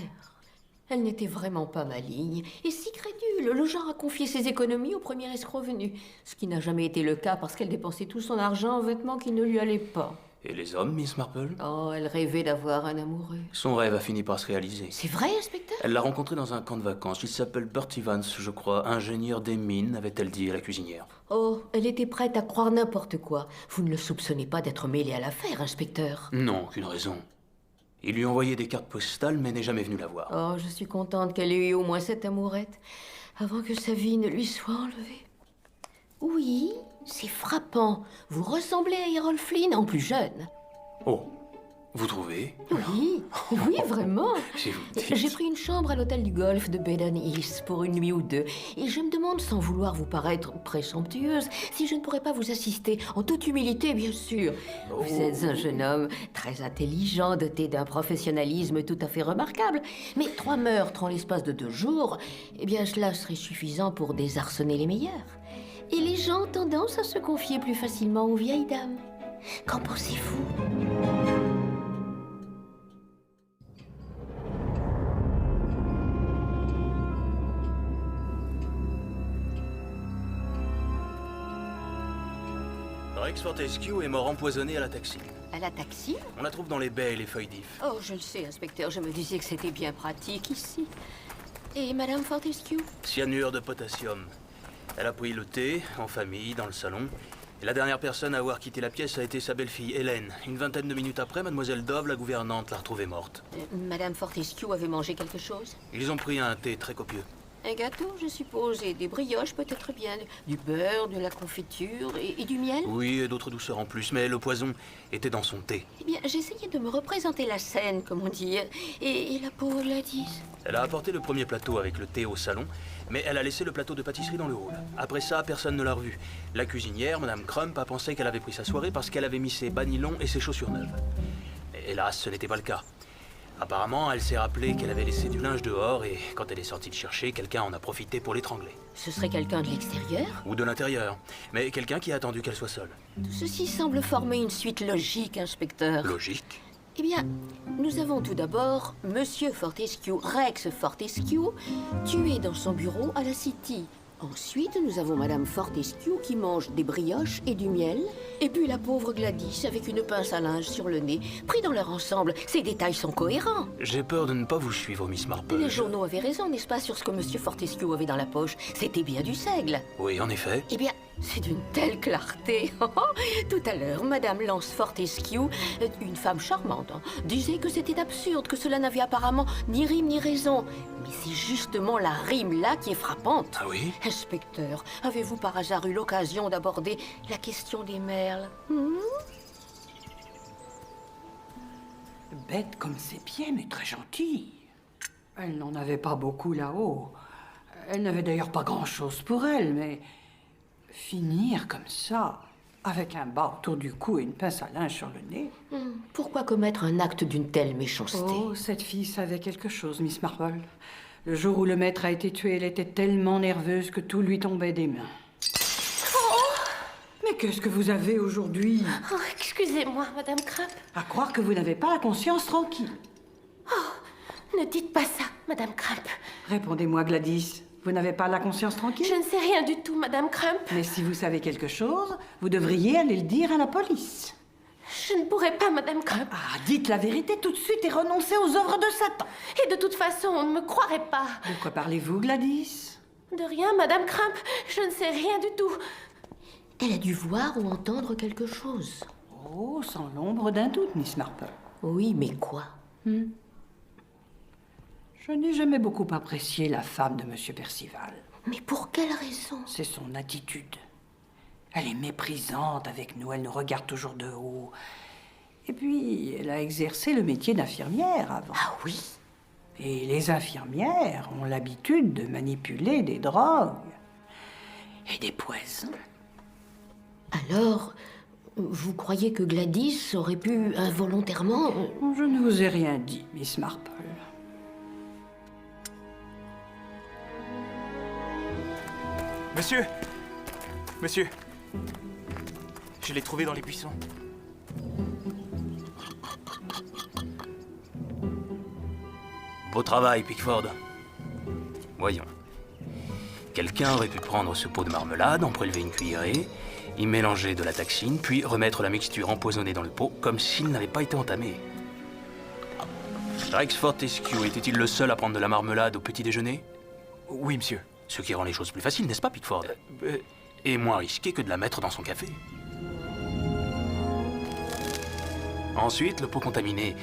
Elle n'était vraiment pas maligne et si crédule, le genre à confier ses économies au premier escroc venu. Ce qui n'a jamais été le cas parce qu'elle dépensait tout son argent en vêtements qui ne lui allaient pas. Et les hommes, Miss Marple? Oh, elle rêvait d'avoir un amoureux. Son rêve a fini par se réaliser. C'est vrai, inspecteur? Elle l'a rencontré dans un camp de vacances. Il s'appelle Burt Evans, je crois. Ingénieur des mines, avait-elle dit à la cuisinière. Oh, elle était prête à croire n'importe quoi. Vous ne le soupçonnez pas d'être mêlé à l'affaire, inspecteur? Non, aucune raison. Il lui a envoyé des cartes postales, mais n'est jamais venu la voir. Oh, je suis contente qu'elle ait eu au moins cette amourette, avant que sa vie ne lui soit enlevée. Oui, c'est frappant. Vous ressemblez à Errol Flynn en plus jeune. Oh, vous trouvez? Oui, oui, vraiment. Si vous dites. J'ai pris une chambre à l'hôtel du Golfe de Bedon Hills pour une nuit ou deux. Et je me demande, sans vouloir vous paraître présomptueuse, si je ne pourrais pas vous assister, en toute humilité, bien sûr. Vous êtes un jeune homme très intelligent, doté d'un professionnalisme tout à fait remarquable. Mais 3 meurtres en l'espace de 2 jours, eh bien, cela serait suffisant pour désarçonner les meilleurs. Et les gens ont tendance à se confier plus facilement aux vieilles dames. Qu'en pensez-vous? Rex Fortescue est mort empoisonné à la taxine. À la taxine? On la trouve dans les baies et les feuilles d'if. Oh, je le sais, inspecteur. Je me disais que c'était bien pratique ici. Et Madame Fortescue? Cyanure de potassium. Elle a pris le thé, en famille, dans le salon. Et la dernière personne à avoir quitté la pièce a été sa belle-fille, Hélène. Une vingtaine de minutes après, Mademoiselle Dove, la gouvernante, l'a retrouvée morte. Madame Fortescue avait mangé quelque chose? Ils ont pris un thé très copieux. Un gâteau, je suppose, et des brioches peut-être bien. Du beurre, de la confiture et du miel? Oui, et d'autres douceurs en plus, mais le poison était dans son thé. Eh bien, j'essayais de me représenter la scène, comme on dit. Et la pauvre Gladys? Elle a apporté le premier plateau avec le thé au salon, mais elle a laissé le plateau de pâtisserie dans le hall. Après ça, personne ne l'a revue. La cuisinière, Madame Crump, a pensé qu'elle avait pris sa soirée parce qu'elle avait mis ses bas nylons et ses chaussures neuves. Mais hélas, ce n'était pas le cas. Apparemment, elle s'est rappelé qu'elle avait laissé du linge dehors et quand elle est sortie le chercher, quelqu'un en a profité pour l'étrangler. Ce serait quelqu'un de l'extérieur? Ou de l'intérieur, mais quelqu'un qui a attendu qu'elle soit seule. Tout ceci semble former une suite logique, inspecteur. Logique? Eh bien, nous avons tout d'abord Monsieur Fortescue, Rex Fortescue, tué dans son bureau à la City. Ensuite, nous avons Madame Fortescue qui mange des brioches et du miel. Et puis la pauvre Gladys avec une pince à linge sur le nez. Pris dans leur ensemble, ces détails sont cohérents. J'ai peur de ne pas vous suivre, Miss Marple. Les journaux avaient raison, n'est-ce pas, sur ce que Monsieur Fortescue avait dans la poche. C'était bien du seigle. Oui, en effet. Eh bien, c'est d'une telle clarté. Tout à l'heure, Madame Lance Fortescue, une femme charmante, disait que c'était absurde, que cela n'avait apparemment ni rime ni raison. Mais c'est justement la rime là qui est frappante. Ah oui? Inspecteur, avez-vous par hasard eu l'occasion d'aborder la question des merles? Bête comme c'est bien, mais très gentille. Elle n'en avait pas beaucoup là-haut. Elle n'avait d'ailleurs pas grand-chose pour elle, mais finir comme ça, avec un bas autour du cou et une pince à linge sur le nez... Pourquoi commettre un acte d'une telle méchanceté? Oh, cette fille savait quelque chose, Miss Marple. Le jour où le maître a été tué, elle était tellement nerveuse que tout lui tombait des mains. Mais qu'est-ce que vous avez aujourd'hui? Oh, excusez-moi, Madame Crump. À croire que vous n'avez pas la conscience tranquille. Oh, ne dites pas ça, Madame Crump. Répondez-moi, Gladys. Vous n'avez pas la conscience tranquille? Je ne sais rien du tout, Madame Crump. Mais si vous savez quelque chose, vous devriez aller le dire à la police. Je ne pourrai pas, Madame Crump. Ah, dites la vérité tout de suite et renoncez aux œuvres de Satan. Et de toute façon, on ne me croirait pas. De quoi parlez-vous, Gladys? De rien, Madame Crump. Je ne sais rien du tout. Elle a dû voir ou entendre quelque chose. Oh, sans l'ombre d'un doute, Miss Marple. Oui, mais quoi? Je n'ai jamais beaucoup apprécié la femme de Monsieur Percival. Mais pour quelle raison? C'est son attitude. Elle est méprisante avec nous, elle nous regarde toujours de haut. Et puis, elle a exercé le métier d'infirmière avant. Ah oui? Et les infirmières ont l'habitude de manipuler des drogues et des poisons. Alors, vous croyez que Gladys aurait pu involontairement... Je ne vous ai rien dit, Miss Marple. Monsieur! Monsieur! Je l'ai trouvé dans les buissons. Beau travail, Pickford. Voyons. Quelqu'un aurait pu prendre ce pot de marmelade, en prélever une cuillerée, y mélanger de la taxine, puis remettre la mixture empoisonnée dans le pot, comme s'il n'avait pas été entamé. Rex Fortescue était-il le seul à prendre de la marmelade au petit déjeuner? Oui, monsieur. Ce qui rend les choses plus faciles, n'est-ce pas, Pickford? Et moins risqué que de la mettre dans son café. Ensuite, le pot contaminé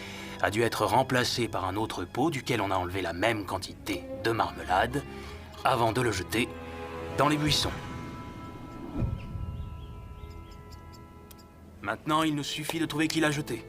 a dû être remplacé par un autre pot duquel on a enlevé la même quantité de marmelade avant de le jeter dans les buissons. Maintenant, il nous suffit de trouver qui l'a jeté.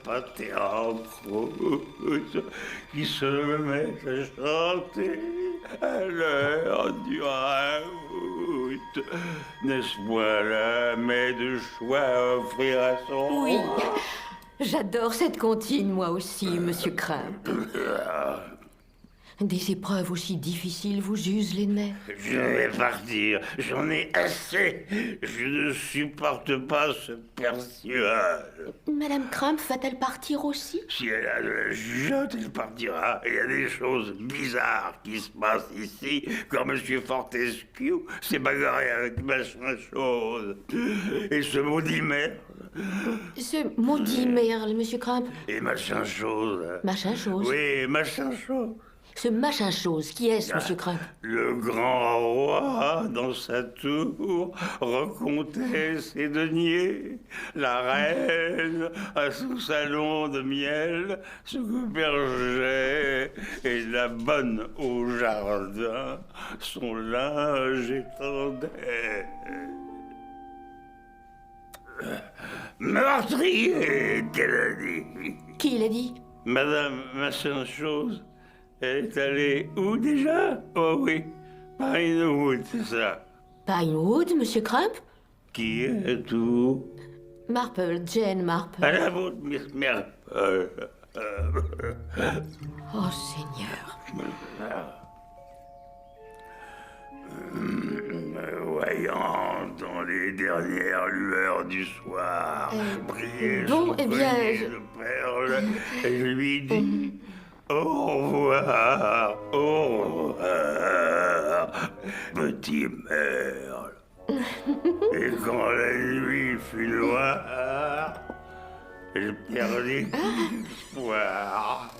Pâté en croûte qui se met à chanter à l'heure du raout. N'est-ce point là, mais de choix à offrir à son... Oui, j'adore cette comptine, moi aussi, Monsieur Crump. Des épreuves aussi difficiles vous usent les nerfs. Je vais partir, j'en ai assez. Je ne supporte pas ce Percival. Madame Crump va-t-elle partir aussi? Si elle a de la jugeote, elle partira. Il y a des choses bizarres qui se passent ici, quand Monsieur Fortescue s'est bagarré avec machin chose. Et ce maudit Merle. Ce maudit Merle, Monsieur Crump. Et machin chose. Machin chose? Oui, machin chose. Ce machin chose, qui est-ce, Monsieur Crump? Le grand roi, dans sa tour, racontait ses deniers. La reine, à son salon de miel, se bergeait. Et la bonne au jardin, son linge étendait. Meurtrier, qu'elle a dit. Qui l'a dit? Madame machin chose. Elle est allée où déjà? Oh oui, Pinewood, c'est ça. Pinewood, Monsieur Crump? Qui est où? Marple, Jane Marple. À la vôtre, Miss Marple. Oh, Seigneur. Voyant dans les dernières lueurs du soir briller bon, son eh bien, collier de perles, je lui dis... Au revoir, petit Merle. Et quand la nuit fut noire, je perdis l'espoir.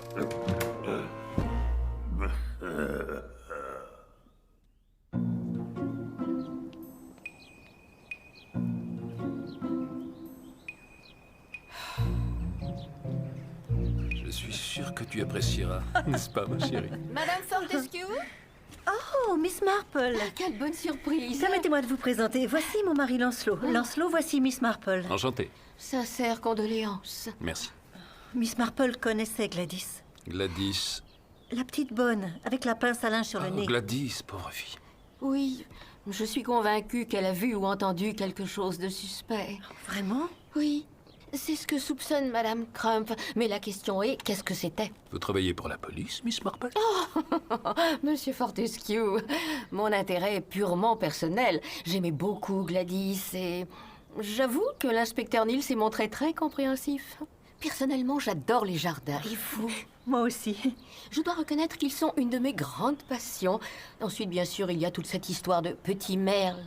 Je suis sûr que tu apprécieras, n'est-ce pas, ma chérie? Madame Fortescue? Oh, Miss Marple! Quelle bonne surprise! Permettez-moi de vous présenter. Voici mon mari Lancelot. Lancelot, voici Miss Marple. Enchanté. Sincères condoléances. Merci. Miss Marple connaissait Gladys. Gladys. La petite bonne, avec la pince à linge sur le nez. Gladys, pauvre fille. Oui, je suis convaincue qu'elle a vu ou entendu quelque chose de suspect. Vraiment? Oui, c'est ce que soupçonne Madame Crump. Mais la question est, qu'est-ce que c'était? Vous travaillez pour la police, Miss Marple? Monsieur Fortescue, mon intérêt est purement personnel. J'aimais beaucoup Gladys et j'avoue que l'inspecteur Neal s'est montré très compréhensif. Personnellement, j'adore les jardins. Et vous? Moi aussi. Je dois reconnaître qu'ils sont une de mes grandes passions. Ensuite, bien sûr, il y a toute cette histoire de Petit Merle.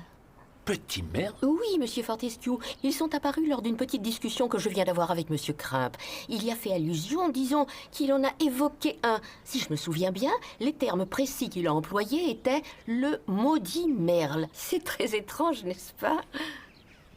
Petit Merle? Oui, Monsieur Fortescue. Ils sont apparus lors d'une petite discussion que je viens d'avoir avec Monsieur Crump. Il y a fait allusion, disons, qu'il en a évoqué un. Si je me souviens bien, les termes précis qu'il a employés étaient le maudit Merle. C'est très étrange, n'est-ce pas?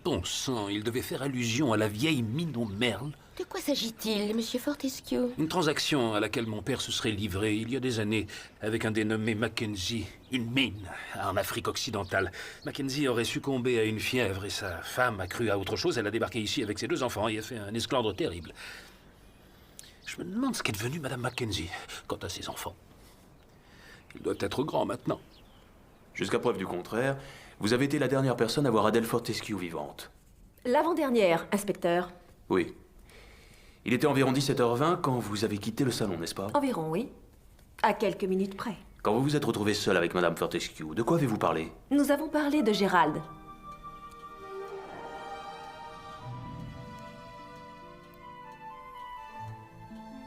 Bon sang, il devait faire allusion à la vieille mine au Merle. De quoi s'agit-il, Monsieur Fortescue? Une transaction à laquelle mon père se serait livré il y a des années avec un dénommé Mackenzie. Une mine en Afrique occidentale. Mackenzie aurait succombé à une fièvre et sa femme a cru à autre chose. Elle a débarqué ici avec ses 2 enfants et a fait un esclandre terrible. Je me demande ce qu'est devenu Madame Mackenzie quant à ses enfants. Il doit être grand maintenant. Jusqu'à preuve du contraire, vous avez été la dernière personne à voir Adèle Fortescue vivante. L'avant-dernière, inspecteur. Oui. Il était environ 17h20 quand vous avez quitté le salon, n'est-ce pas? Environ, oui. À quelques minutes près. Quand vous vous êtes retrouvé seul avec Madame Fortescue, de quoi avez-vous parlé? Nous avons parlé de Gérald.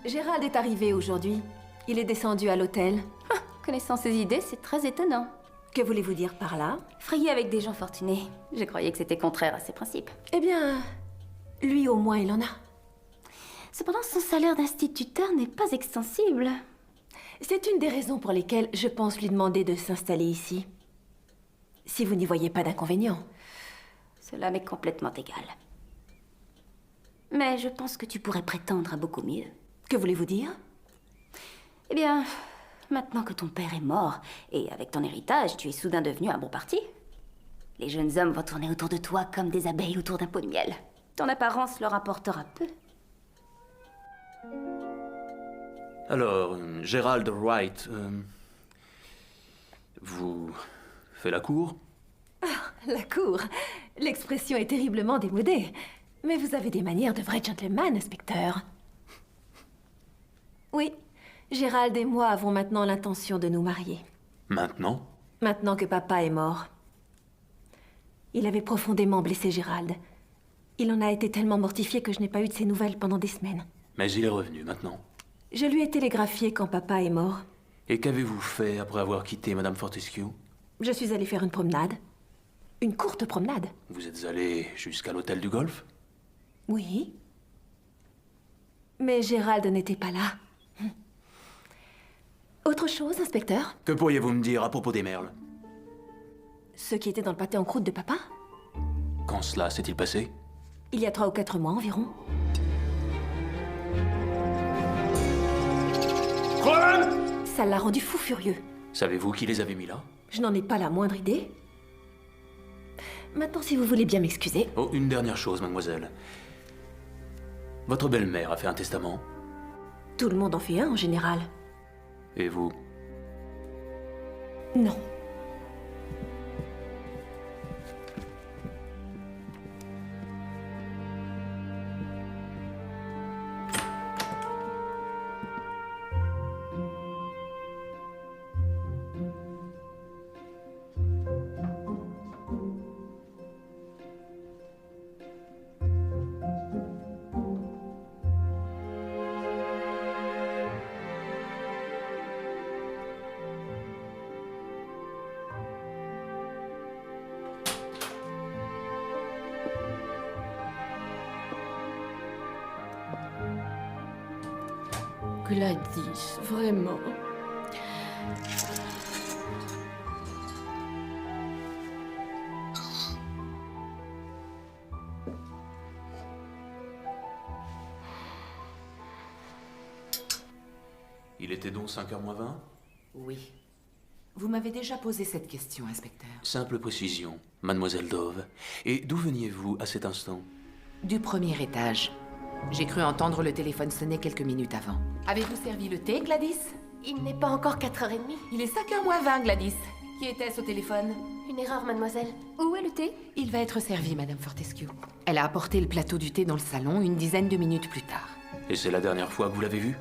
Gérald est arrivé aujourd'hui. Il est descendu à l'hôtel. Ah, connaissant ses idées, c'est très étonnant. Que voulez-vous dire par là? Frayer avec des gens fortunés. Je croyais que c'était contraire à ses principes. Eh bien, lui au moins il en a. Cependant, son salaire d'instituteur n'est pas extensible. C'est une des raisons pour lesquelles je pense lui demander de s'installer ici. Si vous n'y voyez pas d'inconvénient. Cela m'est complètement égal. Mais je pense que tu pourrais prétendre à beaucoup mieux. Que voulez-vous dire? Eh bien, maintenant que ton père est mort, et avec ton héritage, tu es soudain devenu un bon parti. Les jeunes hommes vont tourner autour de toi comme des abeilles autour d'un pot de miel. Ton apparence leur apportera peu. Alors, Gérald Wright, vous faites la cour? Ah, la cour. L'expression est terriblement démodée. Mais vous avez des manières de vrai gentleman, inspecteur. Oui, Gérald et moi avons maintenant l'intention de nous marier. Maintenant? Maintenant que papa est mort. Il avait profondément blessé Gérald. Il en a été tellement mortifié que je n'ai pas eu de ses nouvelles pendant des semaines. Mais il est revenu maintenant. Je lui ai télégraphié quand papa est mort. Et qu'avez-vous fait après avoir quitté Madame Fortescue? Je suis allée faire une promenade. Une courte promenade. Vous êtes allé jusqu'à l'hôtel du golf? Oui. Mais Gérald n'était pas là. Autre chose, inspecteur? Que pourriez-vous me dire à propos des merles? Ceux qui étaient dans le pâté en croûte de papa? Quand cela s'est-il passé? Il y a 3 ou 4 mois environ. Ça l'a rendu fou furieux. Savez-vous qui les avait mis là? Je n'en ai pas la moindre idée. Maintenant, si vous voulez bien m'excuser. Oh, une dernière chose, mademoiselle. Votre belle-mère a fait un testament? Tout le monde en fait un, en général. Et vous? Non. Gladys, vraiment. Il était donc 5h moins 20? Oui. Vous m'avez déjà posé cette question, inspecteur. Simple précision, mademoiselle Dove. Et d'où veniez-vous à cet instant? Du premier étage. J'ai cru entendre le téléphone sonner quelques minutes avant. Avez-vous servi le thé, Gladys? Il n'est pas encore 4h30. Il est 5h moins 20, Gladys. Qui était-ce au téléphone? Une erreur, mademoiselle. Où est le thé? Il va être servi, Madame Fortescue. Elle a apporté le plateau du thé dans le salon une dizaine de minutes plus tard. Et c'est la dernière fois que vous l'avez vu?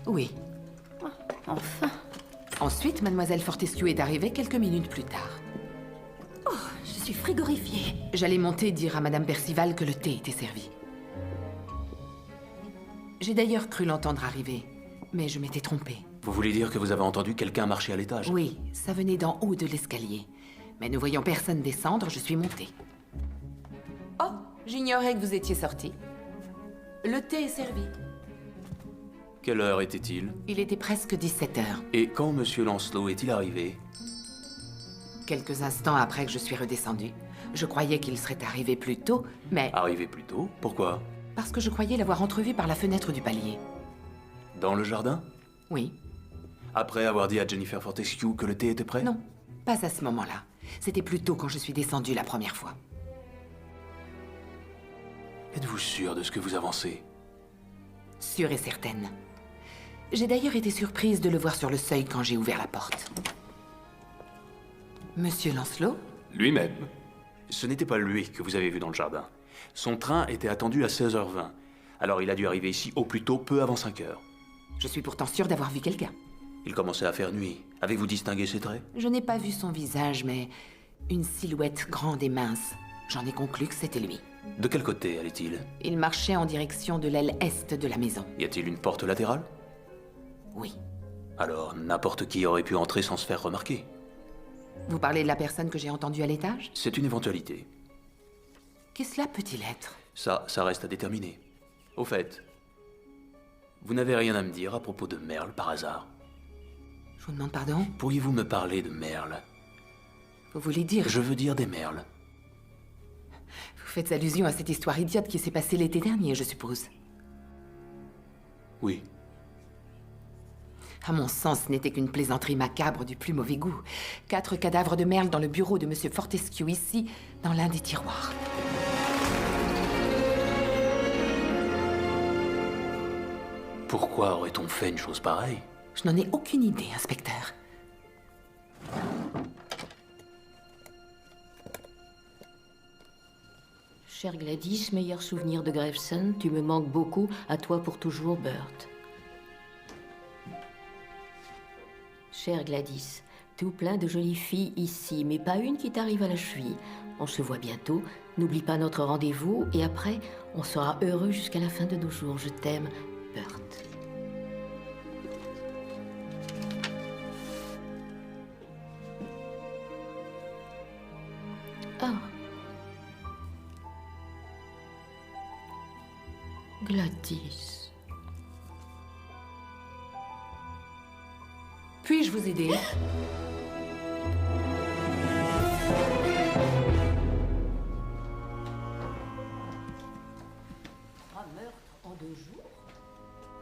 Oui. Enfin. Ensuite, Mademoiselle Fortescue est arrivée quelques minutes plus tard. Oh, je suis frigorifiée. J'allais monter dire à Madame Percival que le thé était servi. J'ai d'ailleurs cru l'entendre arriver, mais je m'étais trompée. Vous voulez dire que vous avez entendu quelqu'un marcher à l'étage? Oui, ça venait d'en haut de l'escalier. Mais ne voyant personne descendre, je suis montée. Oh, j'ignorais que vous étiez sorti. Le thé est servi. Quelle heure était-il? Il était presque 17h. Et quand Monsieur Lancelot est-il arrivé? Quelques instants après que je suis redescendue. Je croyais qu'il serait arrivé plus tôt, mais... Arrivé plus tôt? Pourquoi? Parce que je croyais l'avoir entrevu par la fenêtre du palier. Dans le jardin? Oui. Après avoir dit à Jennifer Fortescue que le thé était prêt? Non, pas à ce moment-là. C'était plus tôt quand je suis descendue la première fois. Êtes-vous sûr de ce que vous avancez? Sûre et certaine. J'ai d'ailleurs été surprise de le voir sur le seuil quand j'ai ouvert la porte. Monsieur Lancelot? Lui-même. Ce n'était pas lui que vous avez vu dans le jardin. Son train était attendu à 16h20. Alors il a dû arriver ici au plus tôt, peu avant 5h. Je suis pourtant sûre d'avoir vu quelqu'un. Il commençait à faire nuit. Avez-vous distingué ses traits? Je n'ai pas vu son visage, mais une silhouette grande et mince. J'en ai conclu que c'était lui. De quel côté allait-il? Il marchait en direction de l'aile est de la maison. Y a-t-il une porte latérale? Oui. Alors, n'importe qui aurait pu entrer sans se faire remarquer. Vous parlez de la personne que j'ai entendue à l'étage? C'est une éventualité. Qu'est-ce que cela peut-il être? Ça reste à déterminer. Au fait, vous n'avez rien à me dire à propos de Merle, par hasard? Je vous demande pardon? Pourriez-vous me parler de Merle? Vous voulez dire... Je veux dire des Merles. Vous faites allusion à cette histoire idiote qui s'est passée l'été dernier, je suppose. Oui. À mon sens, ce n'était qu'une plaisanterie macabre du plus mauvais goût. 4 cadavres de Merle dans le bureau de Monsieur Fortescue, ici, dans l'un des tiroirs. Pourquoi aurait-on fait une chose pareille? Je n'en ai aucune idée, inspecteur. Chère Gladys, meilleur souvenir de Gravesend, tu me manques beaucoup, à toi pour toujours, Bert. Chère Gladys, tout plein de jolies filles ici, mais pas une qui t'arrive à la cheville. On se voit bientôt, n'oublie pas notre rendez-vous, et après, on sera heureux jusqu'à la fin de nos jours. Je t'aime, Bert. Ah. Gladys. Puis-je vous aider? Un meurtre en 2 jours?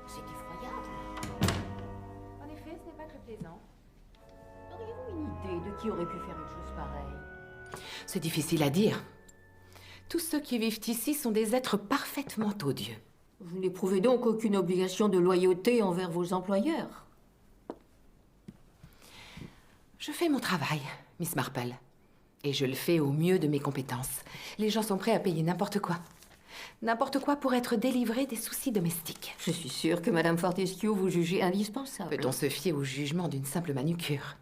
C'est effroyable. En effet, ce n'est pas très plaisant. Auriez-vous une idée de qui aurait pu faire une chose pareille? C'est difficile à dire. Tous ceux qui vivent ici sont des êtres parfaitement odieux. Vous n'éprouvez donc aucune obligation de loyauté envers vos employeurs? Je fais mon travail, Miss Marple. Et je le fais au mieux de mes compétences. Les gens sont prêts à payer n'importe quoi. N'importe quoi pour être délivrés des soucis domestiques. Je suis sûre que Madame Fortescue vous jugeait indispensable. Peut-on se fier au jugement d'une simple manucure?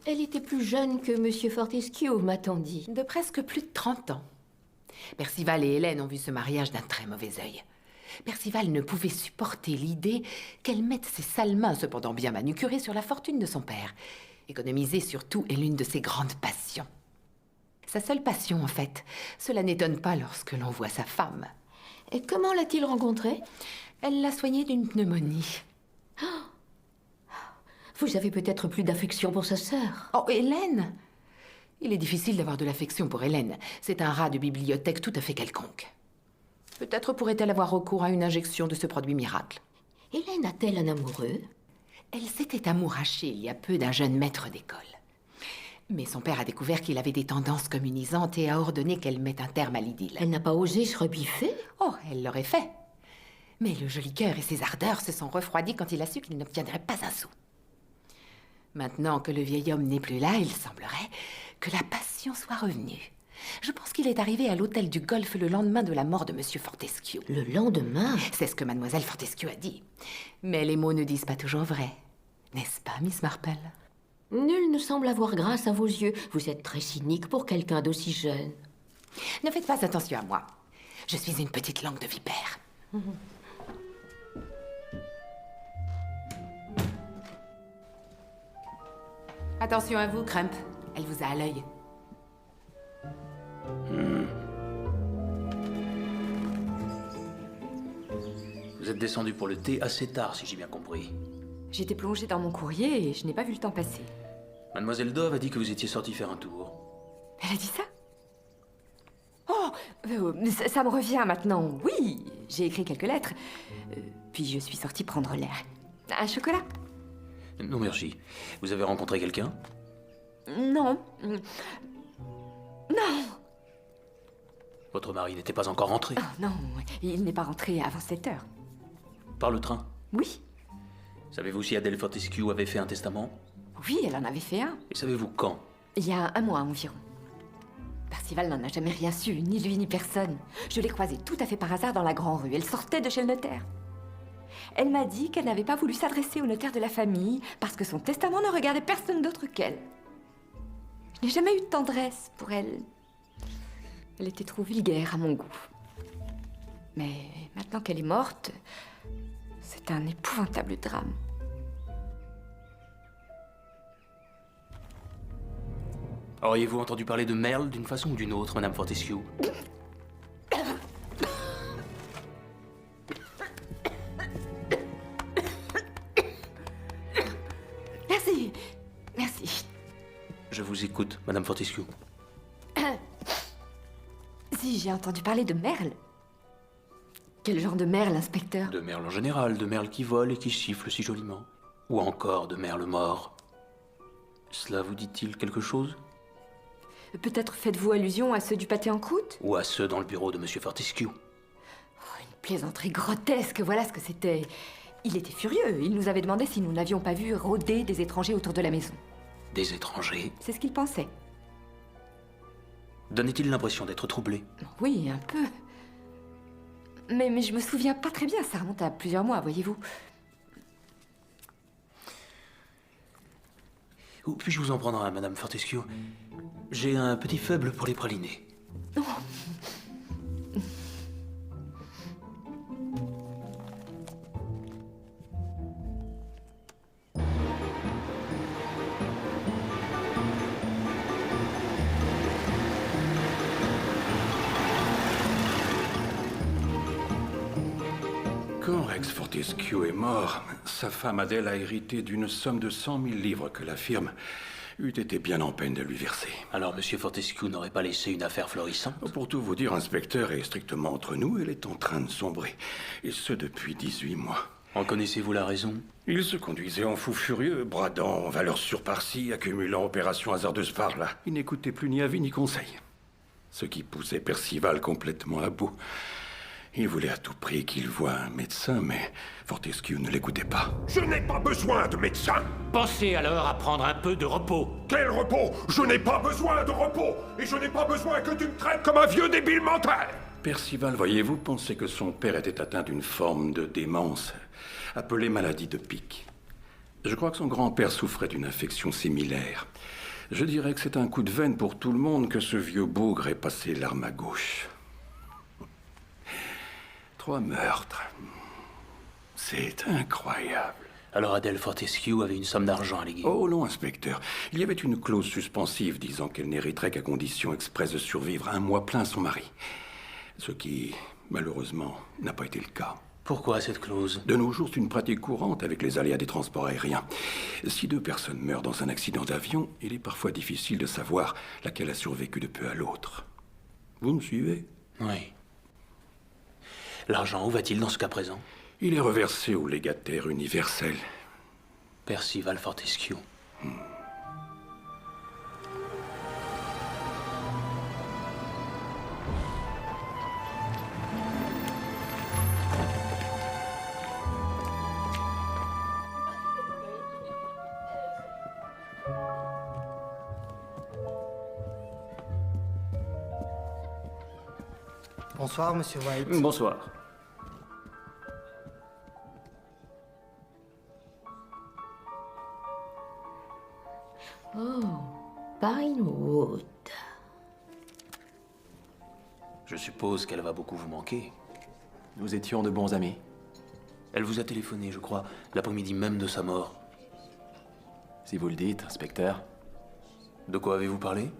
Elle était plus jeune que Monsieur Fortescue, m'a-t-on dit. De presque plus de 30 ans. Percival et Hélène ont vu ce mariage d'un très mauvais œil. Percival ne pouvait supporter l'idée qu'elle mette ses sales mains, cependant bien manucurées, sur la fortune de son père. Économiser surtout est l'une de ses grandes passions. Sa seule passion, en fait. Cela n'étonne pas lorsque l'on voit sa femme. Et comment l'a-t-il rencontrée? Elle l'a soignée d'une pneumonie. Vous avez peut-être plus d'affection pour sa sœur. Oh, Hélène! Il est difficile d'avoir de l'affection pour Hélène. C'est un rat de bibliothèque tout à fait quelconque. Peut-être pourrait-elle avoir recours à une injection de ce produit miracle. Hélène a-t-elle un amoureux? Elle s'était amourachée il y a peu d'un jeune maître d'école. Mais son père a découvert qu'il avait des tendances communisantes et a ordonné qu'elle mette un terme à l'idylle. Elle n'a pas osé se rebiffer? Oh, elle l'aurait fait. Mais le joli cœur et ses ardeurs se sont refroidis quand il a su qu'il n'obtiendrait pas un sou. Maintenant que le vieil homme n'est plus là, il semblerait que la passion soit revenue. Je pense qu'il est arrivé à l'hôtel du Golfe le lendemain de la mort de Monsieur Fortescue. Le lendemain? C'est ce que Mademoiselle Fortescue a dit. Mais les mots ne disent pas toujours vrai. N'est-ce pas, Miss Marple? Nul ne semble avoir grâce à vos yeux. Vous êtes très cynique pour quelqu'un d'aussi jeune. Ne faites pas attention à moi. Je suis une petite langue de vipère. Attention à vous, Crump. Elle vous a à l'œil. Vous êtes descendu pour le thé assez tard, si j'ai bien compris. J'étais plongée dans mon courrier et je n'ai pas vu le temps passer. Mademoiselle Dove a dit que vous étiez sorti faire un tour. Elle a dit ça? Oh, ça me revient maintenant. Oui, j'ai écrit quelques lettres. Puis je suis sortie prendre l'air. Un chocolat? Non, merci. Vous avez rencontré quelqu'un? Non. Non. Votre mari n'était pas encore rentré? Oh, non, il n'est pas rentré avant 7 heures. Par le train? Oui. Savez-vous si Adèle Fortescue avait fait un testament? Oui, elle en avait fait un. Et savez-vous quand? Il y a 1 mois environ. Percival n'en a jamais rien su, ni lui ni personne. Je l'ai croisée tout à fait par hasard dans la grande rue. Elle sortait de chez le notaire. Elle m'a dit qu'elle n'avait pas voulu s'adresser au notaire de la famille parce que son testament ne regardait personne d'autre qu'elle. Je n'ai jamais eu de tendresse pour elle. Elle était trop vulgaire à mon goût. Mais maintenant qu'elle est morte, c'est un épouvantable drame. Auriez-vous entendu parler de Merle d'une façon ou d'une autre, Madame Fortescue? Merci. Merci. Je vous écoute, Madame Fortescue. Si, j'ai entendu parler de Merle. Quel genre de Merle, inspecteur? De Merle en général, de Merle qui vole et qui siffle si joliment. Ou encore de Merle mort. Cela vous dit-il quelque chose? Peut-être faites-vous allusion à ceux du pâté en croûte? Ou à ceux dans le bureau de Monsieur Fortescue? Une plaisanterie grotesque, voilà ce que c'était. Il était furieux. Il nous avait demandé si nous n'avions pas vu rôder des étrangers autour de la maison. Des étrangers? C'est ce qu'il pensait. Donnait-il l'impression d'être troublé? Oui, un peu. Mais je me souviens pas très bien, ça remonte à plusieurs mois, voyez-vous. Puis-je vous en prendre un, Madame Fortescue? J'ai un petit faible pour les pralinés. Oh. Quand Rex Fortescue est mort, sa femme Adèle a hérité d'une somme de 100 000 livres que la firme eût été bien en peine de lui verser. Alors, Monsieur Fortescue n'aurait pas laissé une affaire florissante? Pour tout vous dire, inspecteur, et strictement entre nous, elle est en train de sombrer. Et ce, depuis 18 mois. En connaissez-vous la raison? Il se conduisait en fou furieux, bradant valeurs sûres par-ci, accumulant opérations hasardeuses par-là. Il n'écoutait plus ni avis ni conseil. Ce qui poussait Percival complètement à bout. Il voulait à tout prix qu'il voie un médecin, mais Fortescue ne l'écoutait pas. Je n'ai pas besoin de médecin. Pensez alors à prendre un peu de repos. Quel repos? Je n'ai pas besoin de repos. Et je n'ai pas besoin que tu me traites comme un vieux débile mental. Percival, voyez-vous, pensait que son père était atteint d'une forme de démence, appelée maladie de Pic. Je crois que son grand-père souffrait d'une infection similaire. Je dirais que c'est un coup de veine pour tout le monde que ce vieux bougre ait passé l'arme à gauche. 3 meurtres. C'est incroyable. Alors Adèle Fortescue avait une somme d'argent à léguer? Oh non, inspecteur. Il y avait une clause suspensive disant qu'elle n'hériterait qu'à condition expresse de survivre 1 mois plein à son mari. Ce qui, malheureusement, n'a pas été le cas. Pourquoi cette clause? De nos jours, c'est une pratique courante avec les aléas des transports aériens. Si 2 personnes meurent dans un accident d'avion, il est parfois difficile de savoir laquelle a survécu de peu à l'autre. Vous me suivez? Oui. L'argent, où va-t-il dans ce cas présent? Il est reversé au légataire universel. Percival Fortescue. Bonsoir, monsieur White. Bonsoir. Oh, Pinewood. Je suppose qu'elle va beaucoup vous manquer. Nous étions de bons amis. Elle vous a téléphoné, je crois, l'après-midi même de sa mort. Si vous le dites, inspecteur. De quoi avez-vous parlé?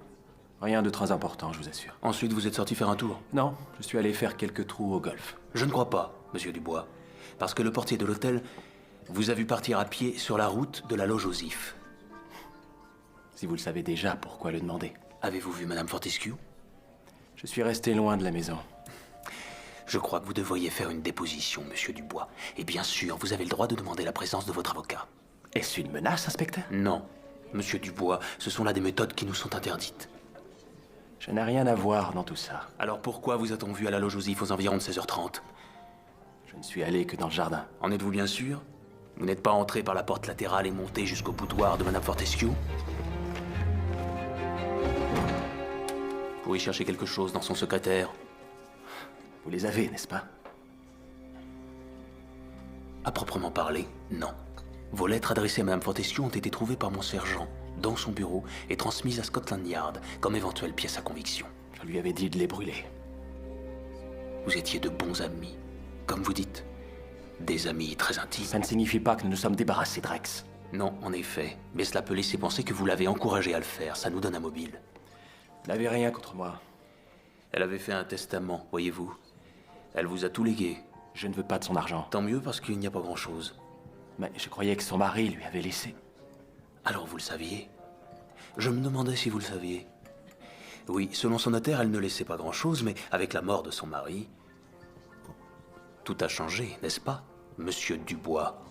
Rien de très important, je vous assure. Ensuite, vous êtes sorti faire un tour? Non, je suis allé faire quelques trous au golf. Je ne crois pas, monsieur Dubois. Parce que le portier de l'hôtel vous a vu partir à pied sur la route de la loge aux Ifs. Si vous le savez déjà, pourquoi le demander? Avez-vous vu Madame Fortescue? Je suis resté loin de la maison. Je crois que vous devriez faire une déposition, monsieur Dubois. Et bien sûr, vous avez le droit de demander la présence de votre avocat. Est-ce une menace, inspecteur? Non. Monsieur Dubois, ce sont là des méthodes qui nous sont interdites. Je n'ai rien à voir dans tout ça. Alors pourquoi vous a-t-on vu à la loge aux Ifs aux environs de 16h30? Je ne suis allé que dans le jardin. En êtes-vous bien sûr? Vous n'êtes pas entré par la porte latérale et monté jusqu'au boudoir de Madame Fortescue? Pour y chercher quelque chose dans son secrétaire? Vous les avez, n'est-ce pas? À proprement parler, non. Vos lettres adressées à Madame Fortescue ont été trouvées par mon sergent dans son bureau et transmises à Scotland Yard comme éventuelle pièce à conviction. Je lui avais dit de les brûler. Vous étiez de bons amis, comme vous dites. Des amis très intimes. Ça ne signifie pas que nous nous sommes débarrassés de Rex. Non, en effet. Mais cela peut laisser penser que vous l'avez encouragé à le faire. Ça nous donne un mobile. Elle n'avait rien contre moi. Elle avait fait un testament, voyez-vous. Elle vous a tout légué. Je ne veux pas de son argent. Tant mieux parce qu'il n'y a pas grand-chose. Mais je croyais que son mari lui avait laissé. Alors vous le saviez? Je me demandais si vous le saviez. Oui, selon son notaire, elle ne laissait pas grand-chose, mais avec la mort de son mari, tout a changé, n'est-ce pas, monsieur Dubois?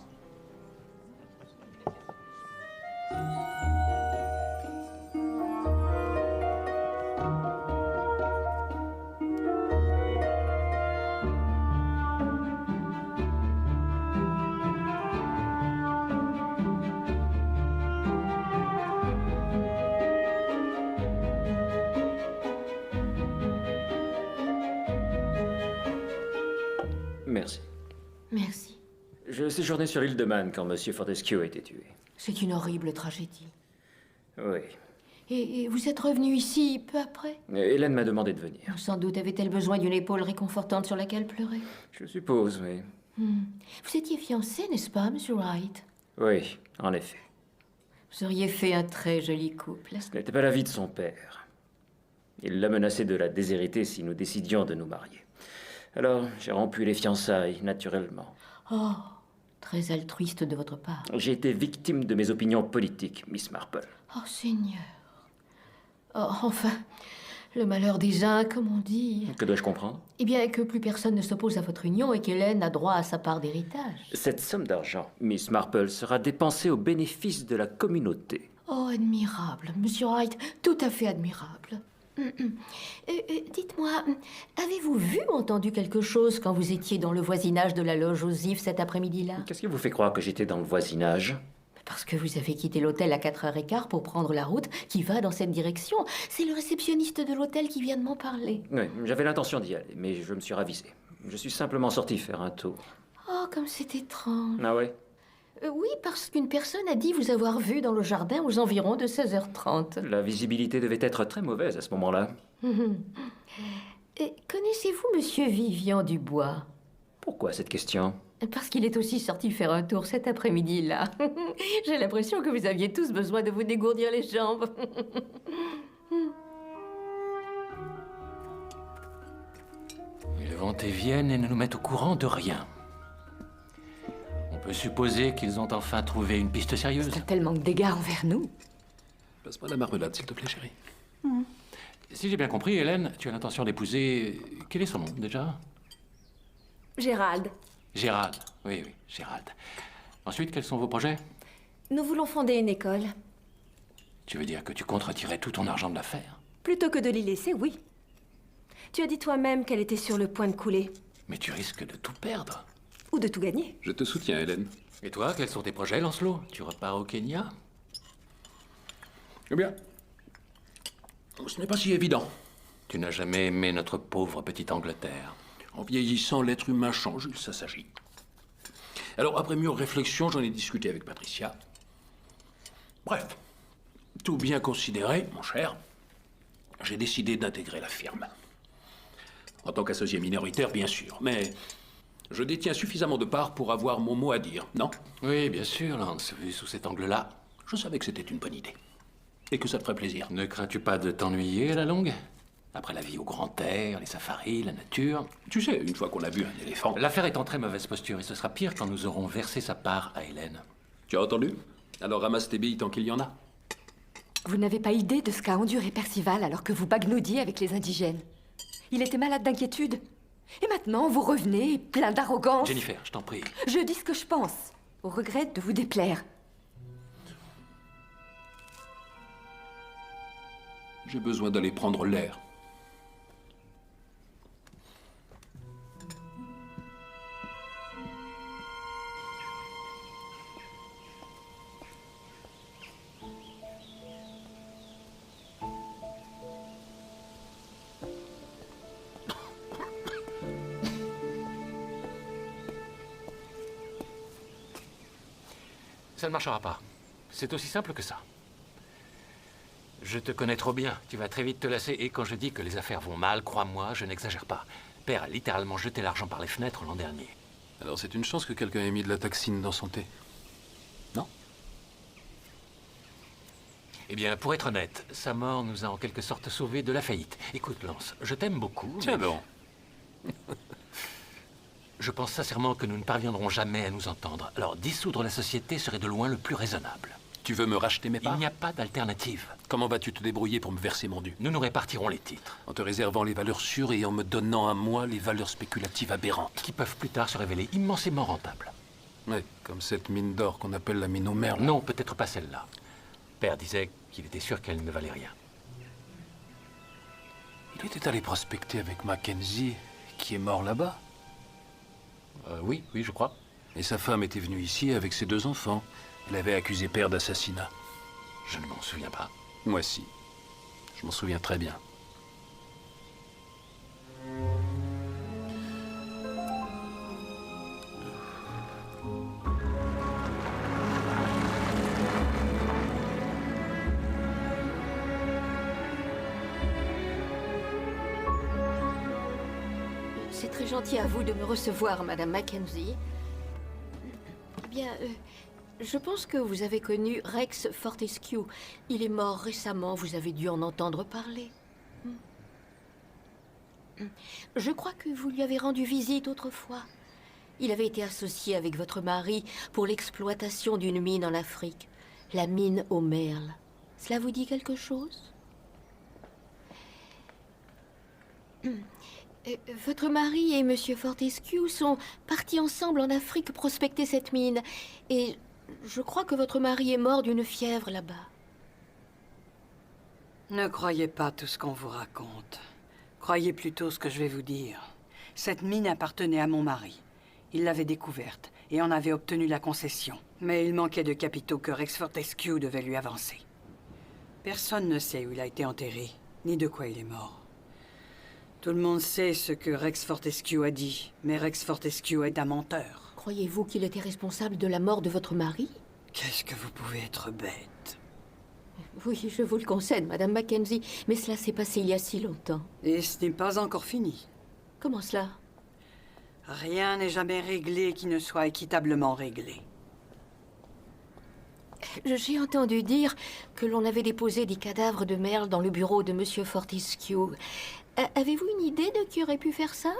Merci. Merci. Je séjournais sur l'île de Man quand Monsieur Fortescue a été tué. C'est une horrible tragédie. Oui. Et vous êtes revenu ici peu après? Hélène m'a demandé de venir. Sans doute avait-elle besoin d'une épaule réconfortante sur laquelle pleurer. Je suppose, oui. Vous étiez fiancé, n'est-ce pas, Monsieur Wright? Oui, en effet. Vous auriez fait un très joli couple. Ce n'était pas l'avis de son père. Il l'a menacé de la déshériter si nous décidions de nous marier. Alors, j'ai rompu les fiançailles, naturellement. Oh, très altruiste de votre part. J'ai été victime de mes opinions politiques, Miss Marple. Oh, Seigneur. Oh, enfin, le malheur des uns, comme on dit. Que dois-je comprendre? Eh bien, que plus personne ne s'oppose à votre union et qu'Hélène a droit à sa part d'héritage. Cette somme d'argent, Miss Marple, sera dépensée au bénéfice de la communauté. Oh, admirable, Monsieur Wright, tout à fait admirable. Dites-moi, avez-vous vu ou entendu quelque chose quand vous étiez dans le voisinage de la loge aux Ifs cet après-midi-là? Qu'est-ce qui vous fait croire que j'étais dans le voisinage? Parce que vous avez quitté l'hôtel à 4h15 pour prendre la route qui va dans cette direction. C'est le réceptionniste de l'hôtel qui vient de m'en parler. Oui, j'avais l'intention d'y aller, mais je me suis ravisé. Je suis simplement sorti faire un tour. Oh, comme c'est étrange. Ah ouais? Oui, parce qu'une personne a dit vous avoir vu dans le jardin aux environs de 16h30. La visibilité devait être très mauvaise à ce moment-là. Connaissez-vous Monsieur Vivian Dubois? Pourquoi cette question? Parce qu'il est aussi sorti faire un tour cet après-midi-là. J'ai l'impression que vous aviez tous besoin de vous dégourdir les jambes. Ils vont et viennent et ne nous mettent au courant de rien. On peut supposer qu'ils ont enfin trouvé une piste sérieuse. T'as tellement de dégâts envers nous. Passe-moi la marmelade, s'il te plaît, chérie. Si j'ai bien compris, Hélène, tu as l'intention d'épouser... Quel est son nom, déjà? Gérald, Gérald. Oui, Gérald. Ensuite, quels sont vos projets? nous voulons fonder une école. Tu veux dire que tu comptes retirer tout ton argent de l'affaire? Plutôt que de l'y laisser, oui. Tu as dit toi-même qu'elle était sur le point de couler. Mais tu risques de tout perdre. Ou de tout gagner. Je te soutiens, Hélène. Et toi, quels sont tes projets, Lancelot? Tu repars au Kenya? Eh bien, ce n'est pas si évident. Tu tu n'as jamais aimé notre pauvre petite Angleterre. En vieillissant, l'être humain change, il s'assagit. Alors, après mûre réflexion, j'en ai discuté avec Patricia. Bref, tout bien considéré, mon cher, j'ai décidé d'intégrer la firme. En tant qu'associé minoritaire, bien sûr, mais je détiens suffisamment de parts pour avoir mon mot à dire, non? Oui, bien sûr, Lance, vu sous cet angle-là. Je savais que c'était une bonne idée. Et que ça te ferait plaisir. Ne crains-tu pas de t'ennuyer à la longue? Après la vie au grand air, les safaris, la nature. Tu sais, une fois qu'on a vu un éléphant... L'affaire est en très mauvaise posture et ce sera pire quand nous aurons versé sa part à Hélène. Tu as entendu? Alors ramasse tes billes tant qu'il y en a. Vous n'avez pas idée de ce qu'a enduré Percival alors que vous bagnaudiez avec les indigènes. Il était malade d'inquiétude. Et maintenant, vous revenez, plein d'arrogance. Jennifer, je t'en prie. Je dis ce que je pense, au regret de vous déplaire. J'ai besoin d'aller prendre l'air. Ça ne marchera pas. C'est aussi simple que ça. Je te connais trop bien. Tu vas très vite te lasser. Et quand je dis que les affaires vont mal, crois-moi, je n'exagère pas. Père a littéralement jeté l'argent par les fenêtres l'an dernier. Alors c'est une chance que quelqu'un ait mis de la taxine dans son thé. Non? Eh bien, pour être honnête, sa mort nous a en quelque sorte sauvés de la faillite. Écoute, Lance, je t'aime beaucoup. Tiens mais... bon. Je pense sincèrement que nous ne parviendrons jamais à nous entendre. Alors, dissoudre la société serait de loin le plus raisonnable. Tu veux me racheter mes parts? Il n'y a pas d'alternative. Comment vas-tu te débrouiller pour me verser mon dû? Nous nous répartirons les titres. En te réservant les valeurs sûres et en me donnant à moi les valeurs spéculatives aberrantes. Qui peuvent plus tard se révéler immensément rentables. Oui, comme cette mine d'or qu'on appelle la mine aux merles. Non, peut-être pas celle-là. Père disait qu'il était sûr qu'elle ne valait rien. Il était allé prospecter avec Mackenzie, qui est mort là-bas. Oui, je crois. Et sa femme était venue ici avec ses 2 enfants. Elle avait accusé Père d'assassinat. Je ne m'en souviens pas. Moi si. Je m'en souviens très bien. C'est très gentil à vous de me recevoir, Madame Mackenzie. Eh bien, je pense que vous avez connu Rex Fortescue. Il est mort récemment, vous avez dû en entendre parler. Je crois que vous lui avez rendu visite autrefois. Il avait été associé avec votre mari pour l'exploitation d'une mine en Afrique, la mine aux merles. Cela vous dit quelque chose? Votre mari et Monsieur Fortescue sont partis ensemble en Afrique prospecter cette mine. Et je crois que votre mari est mort d'une fièvre là-bas. Ne croyez pas tout ce qu'on vous raconte. Croyez plutôt ce que je vais vous dire. Cette mine appartenait à mon mari. Il l'avait découverte et en avait obtenu la concession. Mais il manquait de capitaux que Rex Fortescue devait lui avancer. Personne ne sait où il a été enterré, ni de quoi il est mort. Tout le monde sait ce que Rex Fortescue a dit, mais Rex Fortescue est un menteur. Croyez-vous qu'il était responsable de la mort de votre mari? Qu'est-ce que vous pouvez être bête? Oui, je vous le concède, Madame Mackenzie, mais cela s'est passé il y a si longtemps. Et ce n'est pas encore fini. Comment cela? Rien n'est jamais réglé qui ne soit équitablement réglé. J'ai entendu dire que l'on avait déposé des cadavres de merles dans le bureau de Monsieur Fortescue. Avez-vous une idée de qui aurait pu faire ça?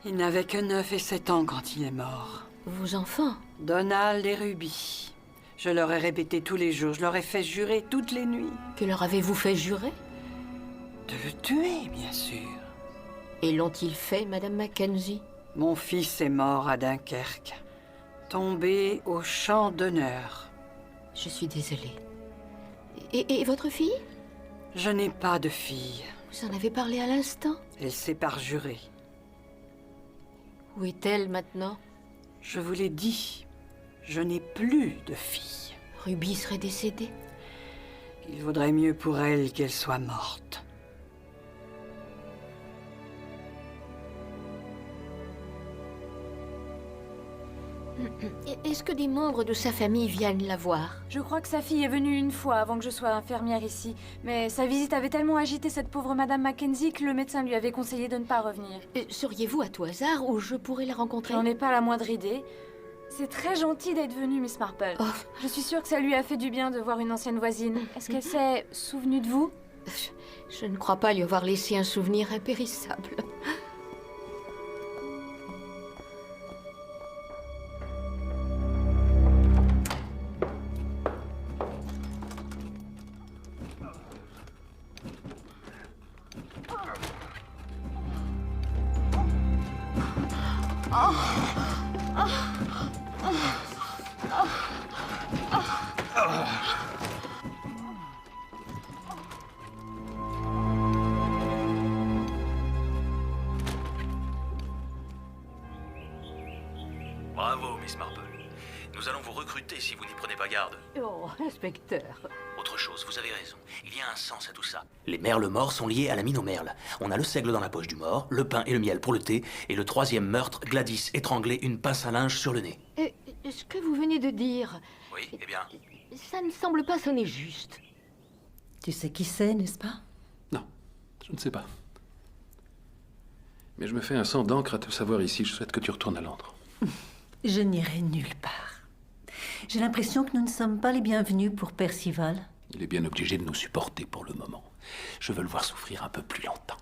Il n'avait que 9 et 7 ans quand il est mort. Vos enfants? Donald et Ruby. Je leur ai répété tous les jours, je leur ai fait jurer toutes les nuits. Que leur avez-vous fait jurer? De le tuer, bien sûr. Et l'ont-ils fait, Madame Mackenzie? Mon fils est mort à Dunkerque, tombé au champ d'honneur. Je suis désolée. Et votre fille? Je n'ai pas de fille. Vous en avez parlé à l'instant? Elle s'est parjurée. Où est-elle maintenant? Je vous l'ai dit, je n'ai plus de fille. Ruby serait décédée? Il vaudrait mieux pour elle qu'elle soit morte. Est-ce que des membres de sa famille viennent la voir? Je crois que sa fille est venue une fois avant que je sois infirmière ici. Mais sa visite avait tellement agité cette pauvre Madame Mackenzie que le médecin lui avait conseillé de ne pas revenir. Seriez-vous à tout hasard où je pourrais la rencontrer? J'en ai pas la moindre idée. C'est très gentil d'être venue, Miss Marple. Oh. Je suis sûre que ça lui a fait du bien de voir une ancienne voisine. Est-ce qu'elle s'est souvenue de vous? Je ne crois pas lui avoir laissé un souvenir impérissable. Bravo, Miss Marple. Nous allons vous recruter si vous n'y prenez pas garde. Oh, inspecteur. Autre chose, vous avez raison. Il y a un sens à tout ça. Les merles morts sont liés à la mine aux merles. On a le seigle dans la poche du mort, le pain et le miel pour le thé, et le troisième meurtre, Gladys étranglée, une pince à linge sur le nez. Ce que vous venez de dire, Oui, eh bien... ça ne semble pas sonner juste. Tu sais qui c'est, n'est-ce pas? Non, je ne sais pas. Mais je me fais un sang d'encre à te savoir ici. Je souhaite que tu retournes à Londres. Je n'irai nulle part. J'ai l'impression que nous ne sommes pas les bienvenus pour Percival. Il est bien obligé de nous supporter pour le moment. Je veux le voir souffrir un peu plus longtemps.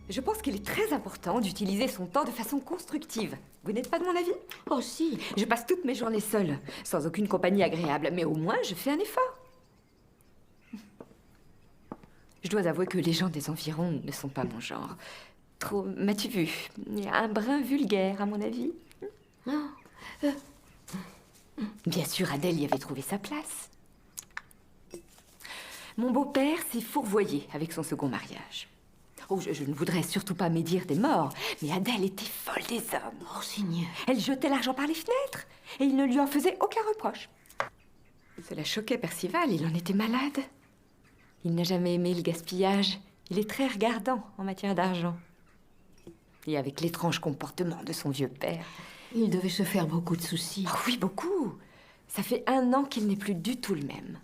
Je pense qu'il est très important d'utiliser son temps de façon constructive. Vous n'êtes pas de mon avis? Oh si. Je passe toutes mes journées seule, sans aucune compagnie agréable, mais au moins je fais un effort. Je dois avouer que les gens des environs ne sont pas mon genre. Trop, m'as-tu vu? Un brin vulgaire, à mon avis. Bien sûr, Adèle y avait trouvé sa place. Mon beau-père s'est fourvoyé avec son second mariage. Oh, je ne voudrais surtout pas médire des morts, mais Adèle était folle des hommes. Oh, Seigneur. Elle jetait l'argent par les fenêtres, et il ne lui en faisait aucun reproche. Cela choquait Percival, il en était malade. Il n'a jamais aimé le gaspillage. Il est très regardant en matière d'argent. Et avec l'étrange comportement de son vieux père... Il devait se faire beaucoup de soucis. Oh oui, beaucoup. Ça fait 1 an qu'il n'est plus du tout le même.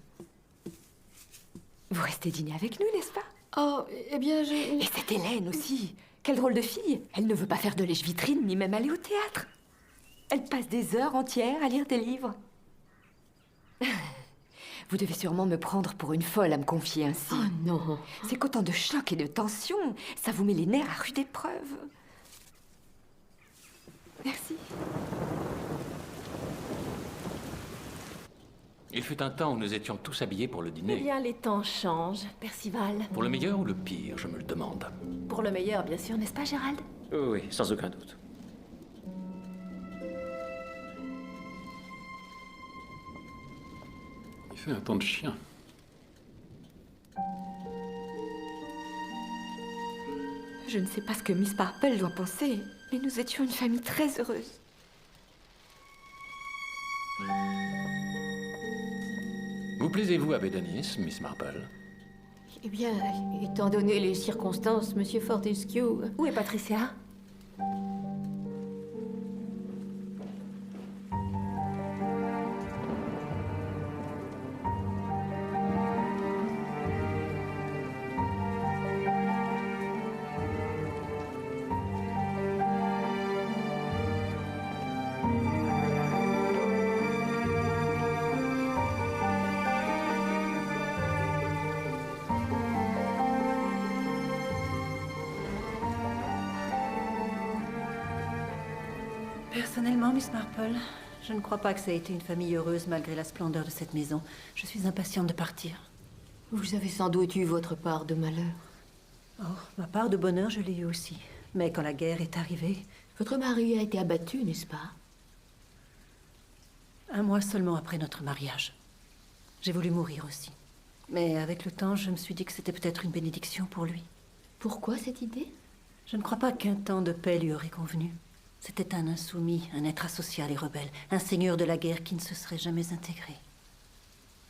Vous restez dîner avec nous, n'est-ce pas? Oh, eh bien, je... Et cette Hélène aussi. Quelle drôle de fille. Elle ne veut pas faire de lèche-vitrine, ni même aller au théâtre. Elle passe des heures entières à lire des livres. Vous devez sûrement me prendre pour une folle à me confier ainsi. Oh non. C'est qu'autant de chocs et de tensions, ça vous met les nerfs à rude épreuve. Merci. Il fut un temps où nous étions tous habillés pour le Eh dîner. bien, les temps changent, Percival. Pour le meilleur ou le pire, je me le demande. Pour le meilleur, bien sûr, n'est-ce pas, Gérald? Oui, sans aucun doute. Il fait un temps de chien. Je ne sais pas ce que Miss Marple doit penser, mais nous étions une famille très heureuse. Vous plaisez-vous à Bédonis, Miss Marple? Eh bien, étant donné les circonstances, Monsieur Fortescue... Où est Patricia? Personnellement, Miss Marple, je ne crois pas que ça ait été une famille heureuse malgré la splendeur de cette maison. Je suis impatiente de partir. Vous avez sans doute eu votre part de malheur. Oh, ma part de bonheur, je l'ai eu aussi. Mais quand la guerre est arrivée... Votre mari a été abattu, n'est-ce pas? 1 mois seulement après notre mariage. J'ai voulu mourir aussi. Mais avec le temps, je me suis dit que c'était peut-être une bénédiction pour lui. Pourquoi cette idée? Je ne crois pas qu'un temps de paix lui aurait convenu. C'était un insoumis, un être asocial et rebelle, un seigneur de la guerre qui ne se serait jamais intégré.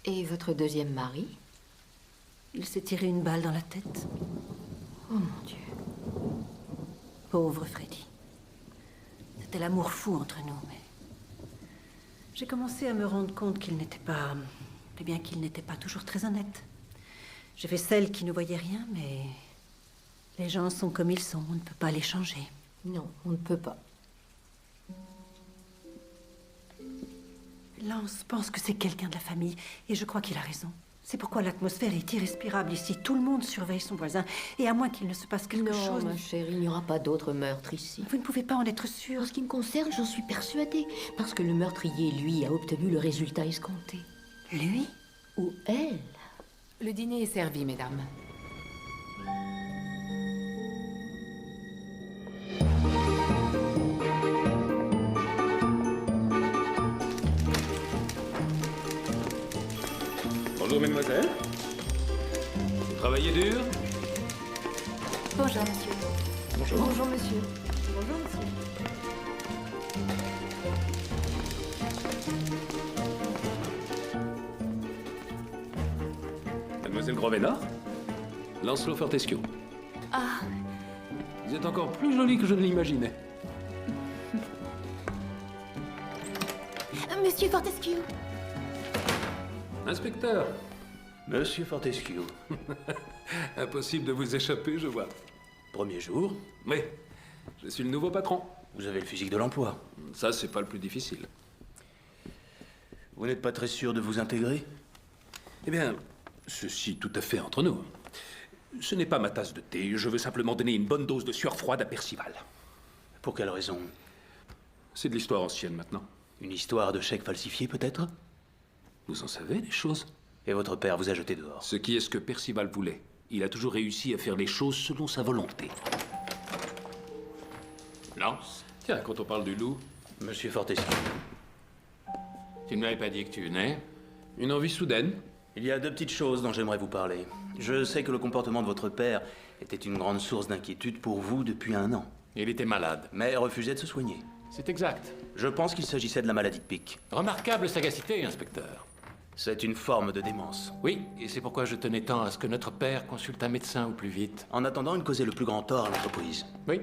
Et votre deuxième mari? Il s'est tiré une balle dans la tête. Oh mon Dieu. Pauvre Freddy. C'était l'amour fou entre nous, mais... J'ai commencé à me rendre compte qu'il n'était pas... Eh bien, qu'il n'était pas toujours très honnête. J'ai fait celle qui ne voyait rien, mais... Les gens sont comme ils sont, on ne peut pas les changer. Non, on ne peut pas. Lance pense que c'est quelqu'un de la famille, et je crois qu'il a raison. C'est pourquoi l'atmosphère est irrespirable ici. Tout le monde surveille son voisin, et à moins qu'il ne se passe quelque chose... Non, ma chérie, il n'y aura pas d'autre meurtre ici. Vous ne pouvez pas en être sûre. En ce qui me concerne, j'en suis persuadée. Parce que le meurtrier, lui, a obtenu le résultat escompté. Lui? Ou elle? Le dîner est servi, mesdames. Bonjour, mesdemoiselles. Vous travaillez dur? Bonjour, monsieur. Bonjour. Bonjour, monsieur. Bonjour, monsieur. Mademoiselle Grosvenor? Lancelot Fortescue. Ah, Vous êtes encore plus jolie que je ne l'imaginais. Monsieur Fortescue. Inspecteur. Monsieur Fortescue. Impossible de vous échapper, je vois. Premier jour? Oui, je suis le nouveau patron. Vous avez le physique de l'emploi. Ça, c'est pas le plus difficile. Vous n'êtes pas très sûr de vous intégrer? Eh bien, ceci tout à fait entre nous. Ce n'est pas ma tasse de thé, je veux simplement donner une bonne dose de sueur froide à Percival. Pour quelle raison? C'est de l'histoire ancienne maintenant. Une histoire de chèques falsifiés, peut-être? Vous en savez des choses. Et votre père vous a jeté dehors. Ce qui est ce que Percival voulait. Il a toujours réussi à faire les choses selon sa volonté. Lance, Tiens, quand on parle du loup... Monsieur Fortescue. tu ne m'avais pas dit que tu venais. Une envie soudaine. Il y a deux petites choses dont j'aimerais vous parler. Je sais que le comportement de votre père était une grande source d'inquiétude pour vous depuis 1 an. Il était malade. Mais refusait de se soigner. C'est exact. Je pense qu'il s'agissait de la maladie de Pic. Remarquable sagacité, inspecteur. C'est une forme de démence. Oui, et c'est pourquoi je tenais tant à ce que notre père consulte un médecin au plus vite. En attendant, il causait le plus grand tort à l'entreprise. Oui.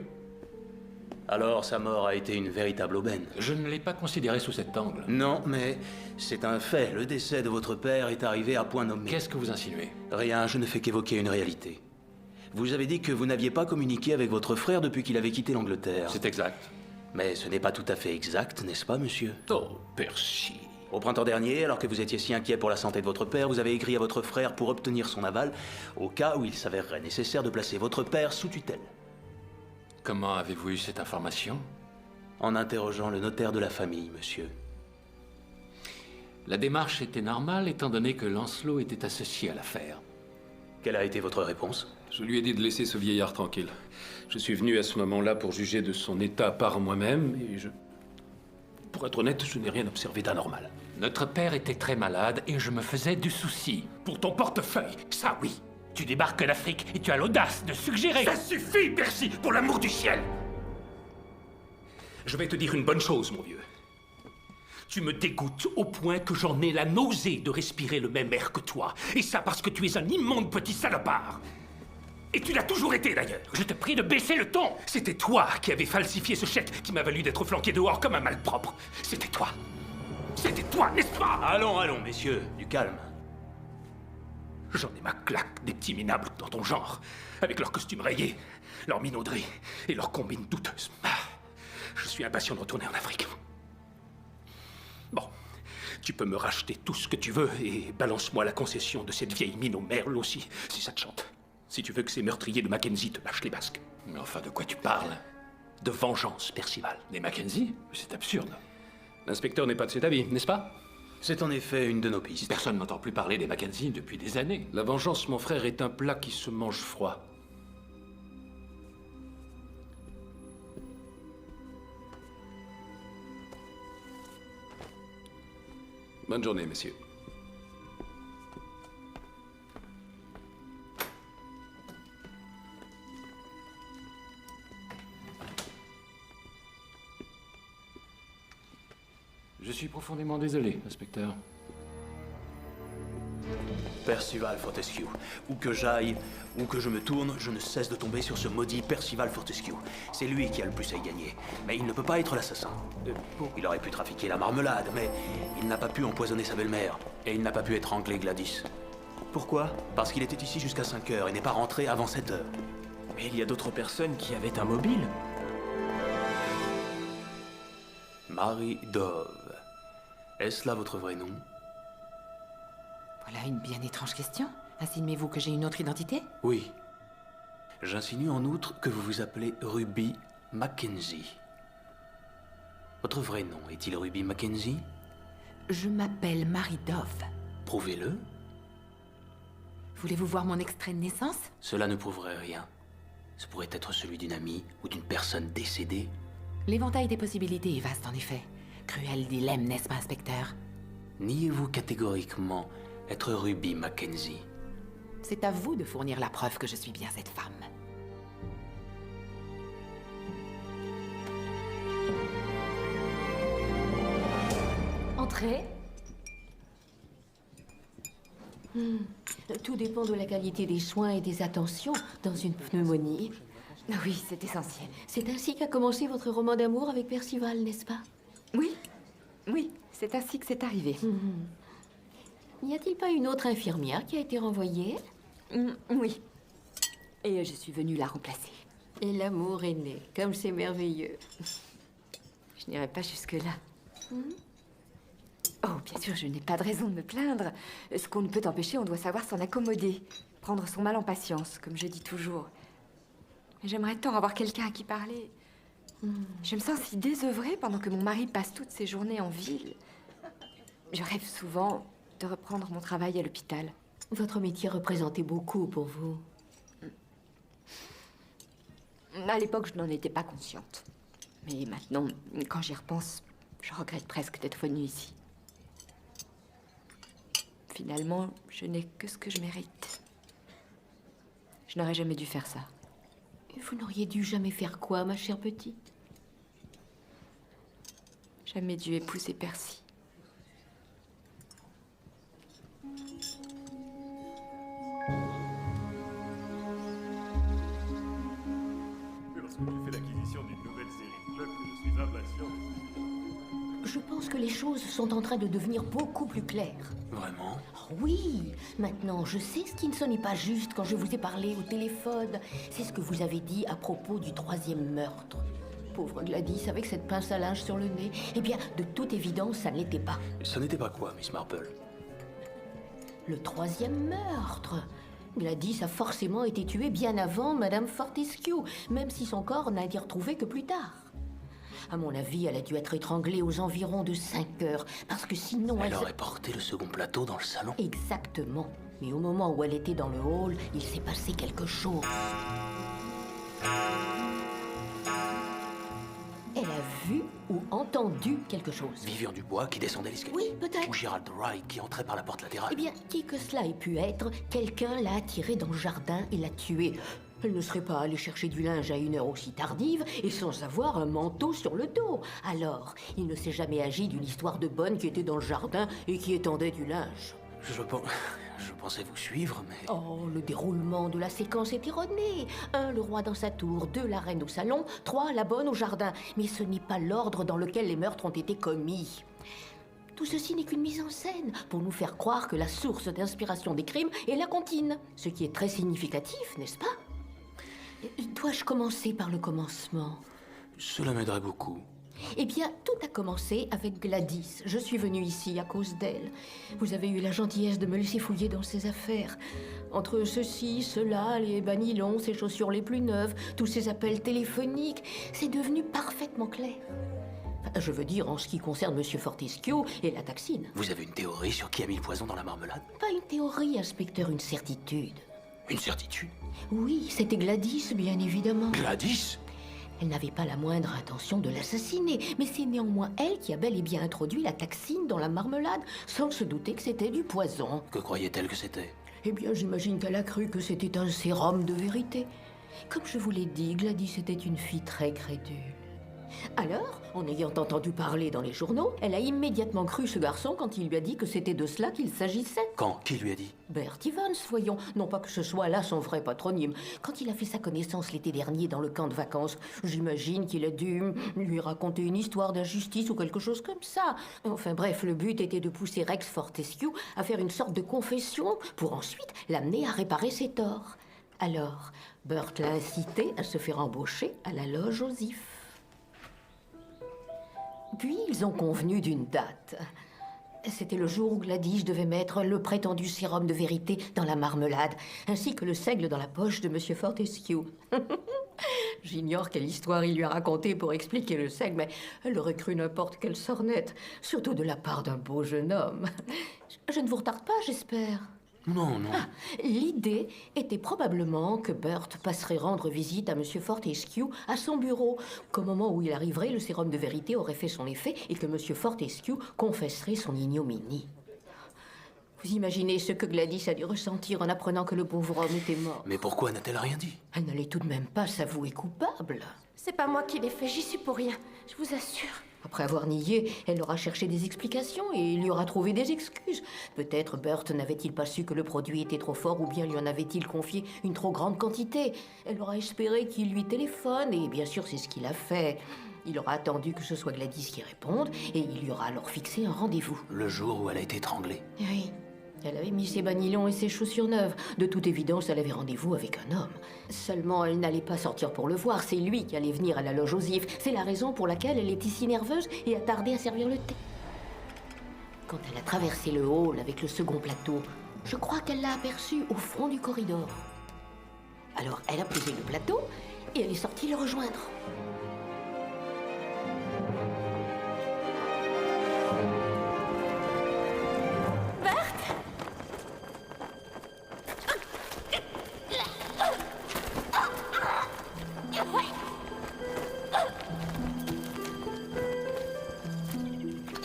Alors, sa mort a été une véritable aubaine. Je ne l'ai pas considéré sous cet angle. Non, mais c'est un fait. Le décès de votre père est arrivé à point nommé. Qu'est-ce que vous insinuez? Rien, je ne fais qu'évoquer une réalité. Vous avez dit que vous n'aviez pas communiqué avec votre frère depuis qu'il avait quitté l'Angleterre. C'est exact. Mais ce n'est pas tout à fait exact, n'est-ce pas, monsieur? Oh, Percy. Au printemps dernier, alors que vous étiez si inquiet pour la santé de votre père, vous avez écrit à votre frère pour obtenir son aval, au cas où il s'avérerait nécessaire de placer votre père sous tutelle. Comment avez-vous eu cette information? En interrogeant le notaire de la famille, monsieur. La démarche était normale étant donné que Lancelot était associé à l'affaire. Quelle a été votre réponse? Je lui ai dit de laisser ce vieillard tranquille. Je suis venu à ce moment-là pour juger de son état par moi-même et je... Pour être honnête, je n'ai rien observé d'anormal. Notre père était très malade et je me faisais du souci. Pour ton portefeuille, ça oui. Tu débarques d'Afrique et tu as l'audace de suggérer... Ça suffit, Percy, pour l'amour du ciel! Je vais te dire une bonne chose, mon vieux. Tu me dégoûtes au point que j'en ai la nausée de respirer le même air que toi. Et ça parce que tu es un immonde petit salopard. Et tu l'as toujours été, d'ailleurs. Je te prie de baisser le ton. C'était toi qui avais falsifié ce chèque qui m'a valu d'être flanqué dehors comme un malpropre. C'était toi. C'était toi, n'est-ce pas? Allons, allons, messieurs, du calme. J'en ai ma claque des petits minables dans ton genre, avec leurs costumes rayés, leurs minauderies et leurs combines douteuses. Ah, je suis impatient de retourner en Afrique. Bon, tu peux me racheter tout ce que tu veux et balance-moi la concession de cette vieille mine au merle aussi, si ça te chante. Si tu veux que ces meurtriers de Mackenzie te lâchent les basques. Mais enfin, de quoi tu parles? De vengeance, Percival. Des Mackenzie? C'est absurde. L'inspecteur n'est pas de cet avis, n'est-ce pas? C'est en effet une de nos pistes. Personne n'entend plus parler des Mackenzie depuis des années. La vengeance, mon frère, est un plat qui se mange froid. Bonne journée, messieurs. Je suis profondément désolé, inspecteur. Percival Fortescue. Où que j'aille, où que je me tourne, je ne cesse de tomber sur ce maudit Percival Fortescue. C'est lui qui a le plus à y gagner. Mais il ne peut pas être l'assassin. Il aurait pu trafiquer la marmelade, mais il n'a pas pu empoisonner sa belle-mère. Et il n'a pas pu étrangler Gladys. Pourquoi? Parce qu'il était ici jusqu'à 5 heures et n'est pas rentré avant 7 heures. Mais il y a d'autres personnes qui avaient un mobile. Marie Dove. Est-ce là votre vrai nom? Voilà une bien étrange question. Insinuez-vous que j'ai une autre identité? Oui. J'insinue en outre que vous vous appelez Ruby Mackenzie. Votre vrai nom est-il Ruby Mackenzie? Je m'appelle Marie Dove. Prouvez-le. Voulez-vous voir mon extrait de naissance? Cela ne prouverait rien. Ce pourrait être celui d'une amie ou d'une personne décédée. L'éventail des possibilités est vaste, en effet. Cruel dilemme, n'est-ce pas, inspecteur? Niez-vous catégoriquement être Ruby Mackenzie? C'est à vous de fournir la preuve que je suis bien cette femme. Entrez. Tout dépend de la qualité des soins et des attentions dans une pneumonie. Oui, c'est essentiel. C'est ainsi qu'a commencé votre roman d'amour avec Percival, n'est-ce pas? Oui, oui, c'est ainsi que c'est arrivé. N'y a-t-il pas une autre infirmière qui a été renvoyée? Oui. Et je suis venue la remplacer. Et l'amour est né, comme c'est merveilleux. Je n'irai pas jusque-là. Oh, bien sûr, je n'ai pas de raison de me plaindre. Ce qu'on ne peut empêcher, on doit savoir s'en accommoder. Prendre son mal en patience, comme je dis toujours. Mais j'aimerais tant avoir quelqu'un à qui parler. Je me sens si désœuvrée pendant que mon mari passe toutes ses journées en ville. Je rêve souvent de reprendre mon travail à l'hôpital. Votre métier représentait beaucoup pour vous. À l'époque, je n'en étais pas consciente. Mais maintenant, quand j'y repense, je regrette presque d'être venue ici. Finalement, je n'ai que ce que je mérite. Je n'aurais jamais dû faire ça. Vous n'auriez dû jamais faire quoi, ma chère petite? Jamais dû épouser Percy. Lorsque j'ai fait l'acquisition d'une nouvelle série de clubs, je suis impatient. Je pense que les choses sont en train de devenir beaucoup plus claires. Vraiment? Oui, maintenant je sais ce qui ne sonnait pas juste quand je vous ai parlé au téléphone. C'est ce que vous avez dit à propos du 3e meurtre. Pauvre Gladys avec cette pince à linge sur le nez. Eh bien, de toute évidence, ça ne l'était pas. Ça n'était pas quoi, Miss Marple? Le 3e meurtre. Gladys a forcément été tuée bien avant Madame Fortescue, même si son corps n'a été retrouvé que plus tard. À mon avis, elle a dû être étranglée aux environs de 5 heures, parce que sinon Elle aurait porté le second plateau dans le salon. Exactement. Mais au moment où elle était dans le hall, il s'est passé quelque chose. Elle a vu ou entendu quelque chose. Vivian Dubois qui descendait l'escalier. Oui, peut-être. Ou Gerald Wright qui entrait par la porte latérale. Eh bien, qui que cela ait pu être, quelqu'un l'a attirée dans le jardin et l'a tuée. Elle ne serait pas allée chercher du linge à une heure aussi tardive et sans avoir un manteau sur le dos. Alors, il ne s'est jamais agi d'une histoire de bonne qui était dans le jardin et qui étendait du linge. Je pensais vous suivre, mais... Oh, le déroulement de la séquence est erroné. 1, le roi dans sa tour. 2, la reine au salon. 3, la bonne au jardin. Mais ce n'est pas l'ordre dans lequel les meurtres ont été commis. Tout ceci n'est qu'une mise en scène pour nous faire croire que la source d'inspiration des crimes est la comptine. Ce qui est très significatif, n'est-ce pas? Dois-je commencer par le commencement? Cela m'aiderait beaucoup. Eh bien, tout a commencé avec Gladys. Je suis venue ici à cause d'elle. Vous avez eu la gentillesse de me laisser fouiller dans ses affaires. Entre ceci, cela, les banilons, ses chaussures les plus neuves, tous ces appels téléphoniques, c'est devenu parfaitement clair. Enfin, je veux dire, en ce qui concerne Monsieur Fortescue et la taxine. Vous avez une théorie sur qui a mis le poison dans la marmelade? Pas une théorie, inspecteur, une certitude. Une certitude? Oui, c'était Gladys, bien évidemment. Gladys? Elle n'avait pas la moindre intention de l'assassiner, mais c'est néanmoins elle qui a bel et bien introduit la taxine dans la marmelade, sans se douter que c'était du poison. Que croyait-elle que c'était? Eh bien, j'imagine qu'elle a cru que c'était un sérum de vérité. Comme je vous l'ai dit, Gladys était une fille très crédule. Alors, en ayant entendu parler dans les journaux, elle a immédiatement cru ce garçon quand il lui a dit que c'était de cela qu'il s'agissait. Quand? Qui lui a dit? Bert Evans, voyons. Non pas que ce soit là son vrai patronyme. Quand il a fait sa connaissance l'été dernier dans le camp de vacances, j'imagine qu'il a dû lui raconter une histoire d'injustice ou quelque chose comme ça. Enfin bref, le but était de pousser Rex Fortescue à faire une sorte de confession pour ensuite l'amener à réparer ses torts. Alors, Bert l'a incité à se faire embaucher à la loge aux ifs. Puis ils ont convenu d'une date. C'était le jour où Gladys devait mettre le prétendu sérum de vérité dans la marmelade, ainsi que le seigle dans la poche de Monsieur Fortescue. J'ignore quelle histoire il lui a racontée pour expliquer le seigle, mais elle aurait cru n'importe quelle sornette, surtout de la part d'un beau jeune homme. Je ne vous retarde pas, j'espère. Non, non. L'idée était probablement que Bert passerait rendre visite à Monsieur Fortescue à son bureau, qu'au moment où il arriverait, le sérum de vérité aurait fait son effet et que Monsieur Fortescue confesserait son ignominie. Vous imaginez ce que Gladys a dû ressentir en apprenant que le pauvre homme était mort. Mais pourquoi n'a-t-elle rien dit? Elle n'allait tout de même pas s'avouer coupable. C'est pas moi qui l'ai fait, j'y suis pour rien, je vous assure. Après avoir nié, elle aura cherché des explications et il lui aura trouvé des excuses. Peut-être Bert n'avait-il pas su que le produit était trop fort ou bien lui en avait-il confié une trop grande quantité. Elle aura espéré qu'il lui téléphone et bien sûr c'est ce qu'il a fait. Il aura attendu que ce soit Gladys qui réponde et il lui aura alors fixé un rendez-vous. Le jour où elle a été étranglée. Oui. Elle avait mis ses banilons et ses chaussures neuves. De toute évidence, elle avait rendez-vous avec un homme. Seulement, elle n'allait pas sortir pour le voir. C'est lui qui allait venir à la loge aux ifs. C'est la raison pour laquelle elle était si nerveuse et a tardé à servir le thé. Quand elle a traversé le hall avec le second plateau, je crois qu'elle l'a aperçu au fond du corridor. Alors, elle a posé le plateau et elle est sortie le rejoindre.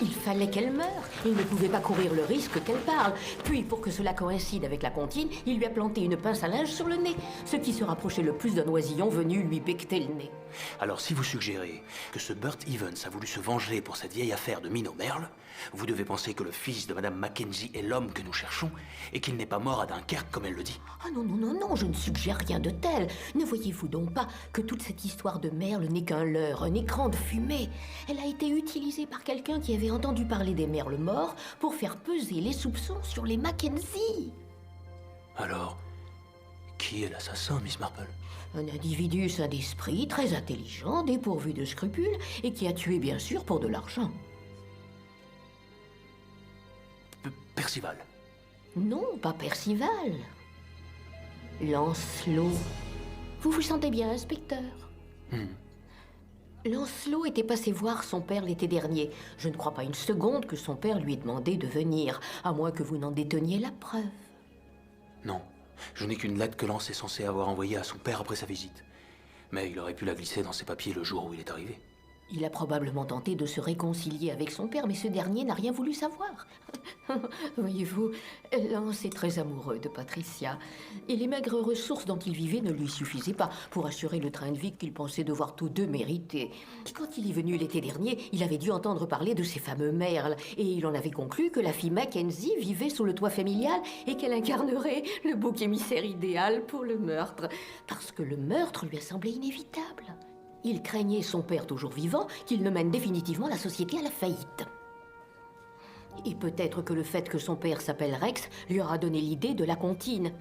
Il fallait qu'elle meure. Il ne pouvait pas courir le risque qu'elle parle. Puis, pour que cela coïncide avec la comptine, il lui a planté une pince à linge sur le nez, ce qui se rapprochait le plus d'un oisillon venu lui becqueter le nez. Alors, si vous suggérez que ce Bert Evans a voulu se venger pour cette vieille affaire de Minot Merle, vous devez penser que le fils de Madame Mackenzie est l'homme que nous cherchons et qu'il n'est pas mort à Dunkerque comme elle le dit. Ah non, non, non, non, je ne suggère rien de tel. Ne voyez-vous donc pas que toute cette histoire de Merle n'est qu'un leurre, un écran de fumée? Elle a été utilisée par quelqu'un qui avait entendu parler des Merle morts pour faire peser les soupçons sur les Mackenzie. Alors, qui est l'assassin, Miss Marple? Un individu sain d'esprit, très intelligent, dépourvu de scrupules, et qui a tué bien sûr pour de l'argent. Percival. Non, pas Percival. Lancelot. Vous vous sentez bien, inspecteur? Lancelot était passé voir son père l'été dernier. Je ne crois pas une seconde que son père lui ait demandé de venir, à moins que vous n'en déteniez la preuve. Non, je n'ai qu'une lettre que Lance est censé avoir envoyée à son père après sa visite. Mais il aurait pu la glisser dans ses papiers le jour où il est arrivé. Il a probablement tenté de se réconcilier avec son père, mais ce dernier n'a rien voulu savoir. Voyez-vous, Lance est très amoureux de Patricia. Et les maigres ressources dont il vivait ne lui suffisaient pas pour assurer le train de vie qu'ils pensaient devoir tous deux mériter. Quand il est venu l'été dernier, il avait dû entendre parler de ces fameux merles. Et il en avait conclu que la fille Mackenzie vivait sous le toit familial et qu'elle incarnerait le bouc émissaire idéal pour le meurtre. Parce que le meurtre lui a semblé inévitable. Il craignait son père toujours vivant, qu'il ne mène définitivement la société à la faillite. Et peut-être que le fait que son père s'appelle Rex lui aura donné l'idée de la comptine.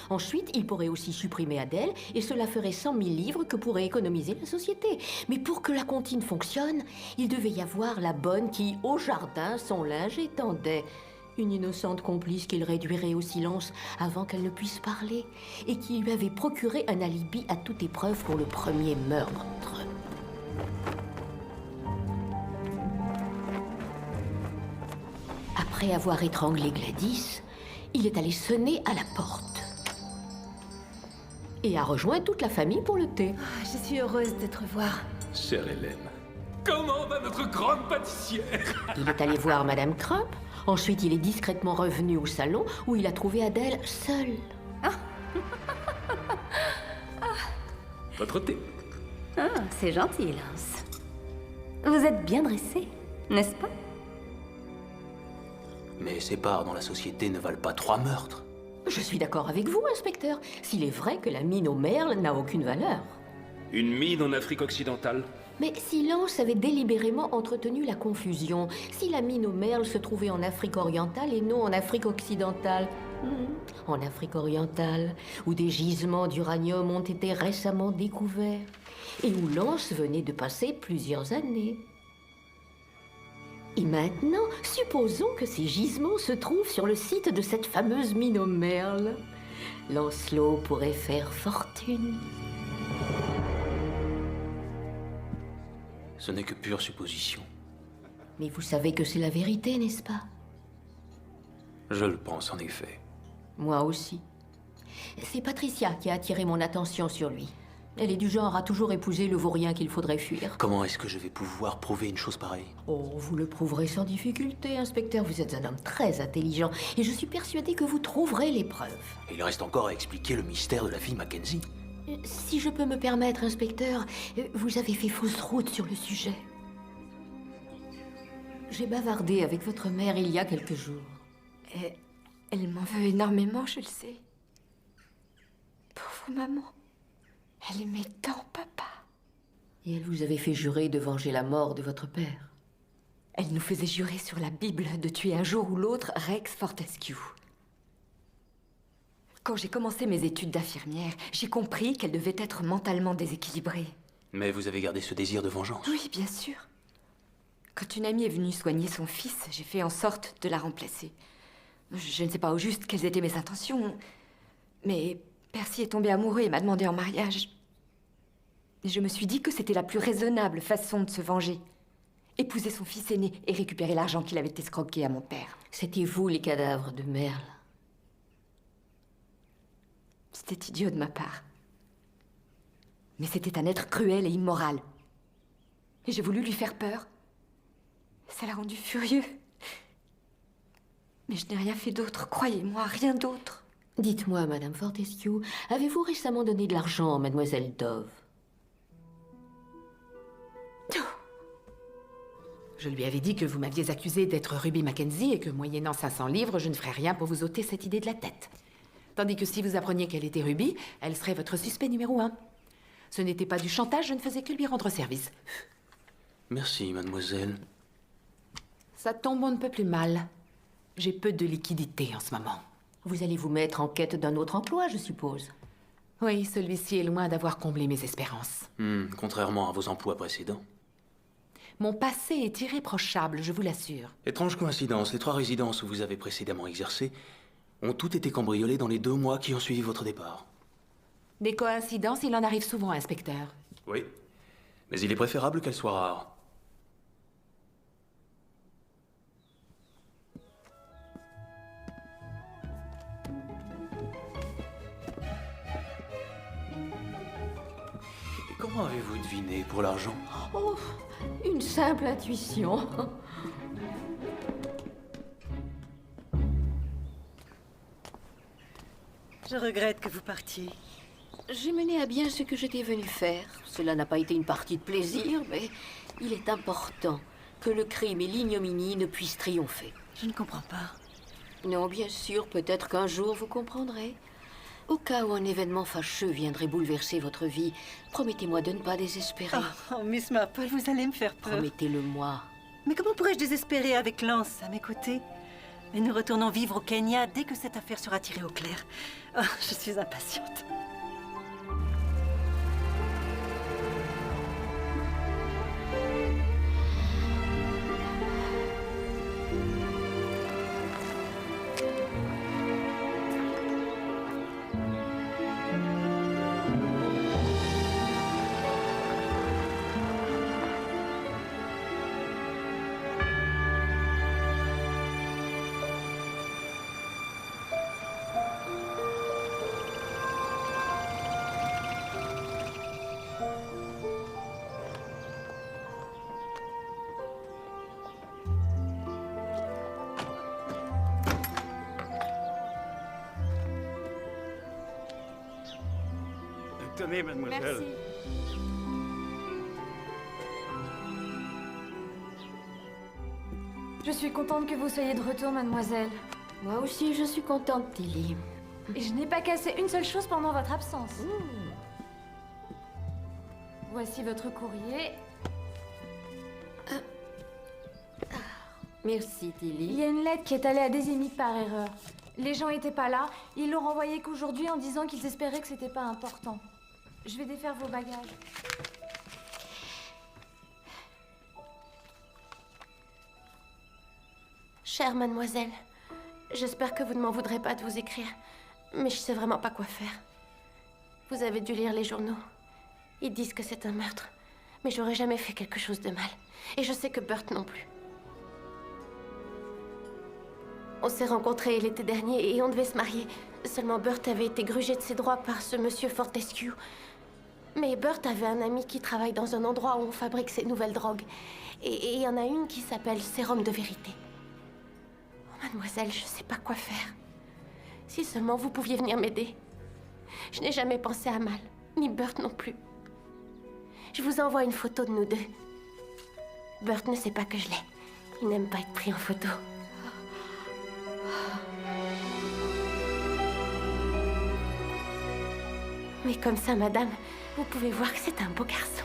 Ensuite, il pourrait aussi supprimer Adèle, et cela ferait 100 000 livres que pourrait économiser la société. Mais pour que la comptine fonctionne, il devait y avoir la bonne qui, au jardin, son linge étendait. Une innocente complice qu'il réduirait au silence avant qu'elle ne puisse parler, et qui lui avait procuré un alibi à toute épreuve pour le premier meurtre. Après avoir étranglé Gladys, il est allé sonner à la porte. Et a rejoint toute la famille pour le thé. Je suis heureuse de te revoir. Chère Hélène, comment va notre grande pâtissière? Il est allé voir Madame Crump. Ensuite, il est discrètement revenu au salon où il a trouvé Adèle seule. Votre thé. Ah, c'est gentil, Lance. Vous êtes bien dressé, n'est-ce pas? Mais ses parts dans la société ne valent pas 3 meurtres. Je suis d'accord avec vous, inspecteur, s'il est vrai que la mine au merle n'a aucune valeur. Une mine en Afrique occidentale? Mais si Lance avait délibérément entretenu la confusion, si la mine au merle se trouvait en Afrique orientale et non en Afrique occidentale, en Afrique orientale, où des gisements d'uranium ont été récemment découverts, et où Lance venait de passer plusieurs années. Et maintenant, supposons que ces gisements se trouvent sur le site de cette fameuse mine au merle. Lancelot pourrait faire fortune. Ce n'est que pure supposition. Mais vous savez que c'est la vérité, n'est-ce pas? Je le pense en effet. Moi aussi. C'est Patricia qui a attiré mon attention sur lui. Elle est du genre à toujours épouser le vaurien qu'il faudrait fuir. Comment est-ce que je vais pouvoir prouver une chose pareille? Oh, vous le prouverez sans difficulté, inspecteur. Vous êtes un homme très intelligent et je suis persuadée que vous trouverez les preuves. Il reste encore à expliquer le mystère de la fille Mackenzie. Si je peux me permettre, inspecteur, vous avez fait fausse route sur le sujet. J'ai bavardé avec votre mère il y a quelques jours. Elle m'en veut énormément, je le sais. Pauvre maman. Elle aimait tant papa. Et elle vous avait fait jurer de venger la mort de votre père. Elle nous faisait jurer sur la Bible de tuer un jour ou l'autre Rex Fortescue. Quand j'ai commencé mes études d'infirmière, j'ai compris qu'elle devait être mentalement déséquilibrée. Mais vous avez gardé ce désir de vengeance? Oui, bien sûr. Quand une amie est venue soigner son fils, j'ai fait en sorte de la remplacer. Je ne sais pas au juste quelles étaient mes intentions, mais Percy est tombé amoureux et m'a demandé en mariage. Et je me suis dit que c'était la plus raisonnable façon de se venger. Épouser son fils aîné et récupérer l'argent qu'il avait escroqué à mon père. C'était vous les cadavres de Merle. C'était idiot de ma part. Mais c'était un être cruel et immoral. Et j'ai voulu lui faire peur. Ça l'a rendu furieux. Mais je n'ai rien fait d'autre, croyez-moi, rien d'autre. Dites-moi, Madame Fortescue, avez-vous récemment donné de l'argent à Mademoiselle Dove? Je lui avais dit que vous m'aviez accusé d'être Ruby Mackenzie et que, moyennant 500 livres, je ne ferais rien pour vous ôter cette idée de la tête. Tandis que si vous appreniez qu'elle était Ruby, elle serait votre suspect numéro 1. Ce n'était pas du chantage, je ne faisais que lui rendre service. Merci, mademoiselle. Ça tombe on ne peut plus mal. J'ai peu de liquidité en ce moment. Vous allez vous mettre en quête d'un autre emploi, je suppose. Oui, celui-ci est loin d'avoir comblé mes espérances. Contrairement à vos emplois précédents. Mon passé est irréprochable, je vous l'assure. Étrange coïncidence, les 3 résidences où vous avez précédemment exercé ont toutes été cambriolées dans les 2 mois qui ont suivi votre départ. Des coïncidences, il en arrive souvent, inspecteur. Oui, mais il est préférable qu'elles soient rares. Et comment avez-vous deviné pour l'argent? Oh, une simple intuition. Je regrette que vous partiez. J'ai mené à bien ce que j'étais venue faire. Cela n'a pas été une partie de plaisir, mais il est important que le crime et l'ignominie ne puissent triompher. Je ne comprends pas. Non, bien sûr, peut-être qu'un jour vous comprendrez. Au cas où un événement fâcheux viendrait bouleverser votre vie, promettez-moi de ne pas désespérer. Oh, Miss Marple, vous allez me faire peur. Promettez-le-moi. Mais comment pourrais-je désespérer avec Lance à mes côtés? Et nous retournons vivre au Kenya dès que cette affaire sera tirée au clair. Oh, je suis impatiente. Tenez, mademoiselle. Merci. Je suis contente que vous soyez de retour, mademoiselle. Moi aussi, je suis contente, Tilly. Et je n'ai pas cassé une seule chose pendant votre absence. Voici votre courrier. Merci, Tilly. Il y a une lettre qui est allée à Désémie par erreur. Les gens étaient pas là. Ils l'ont renvoyée qu'aujourd'hui en disant qu'ils espéraient que c'était pas important. Je vais défaire vos bagages. Chère mademoiselle, j'espère que vous ne m'en voudrez pas de vous écrire, mais je sais vraiment pas quoi faire. Vous avez dû lire les journaux. Ils disent que c'est un meurtre, mais j'aurais jamais fait quelque chose de mal. Et je sais que Burt non plus. On s'est rencontrés l'été dernier et on devait se marier. Seulement Burt avait été grugé de ses droits par ce monsieur Fortescue. Mais Burt avait un ami qui travaille dans un endroit où on fabrique ces nouvelles drogues. Et il y en a une qui s'appelle Sérum de vérité. Oh, mademoiselle, je sais pas quoi faire. Si seulement vous pouviez venir m'aider. Je n'ai jamais pensé à mal, ni Burt non plus. Je vous envoie une photo de nous deux. Burt ne sait pas que je l'ai. Il n'aime pas être pris en photo. Mais comme ça, madame, vous pouvez voir que c'est un beau garçon.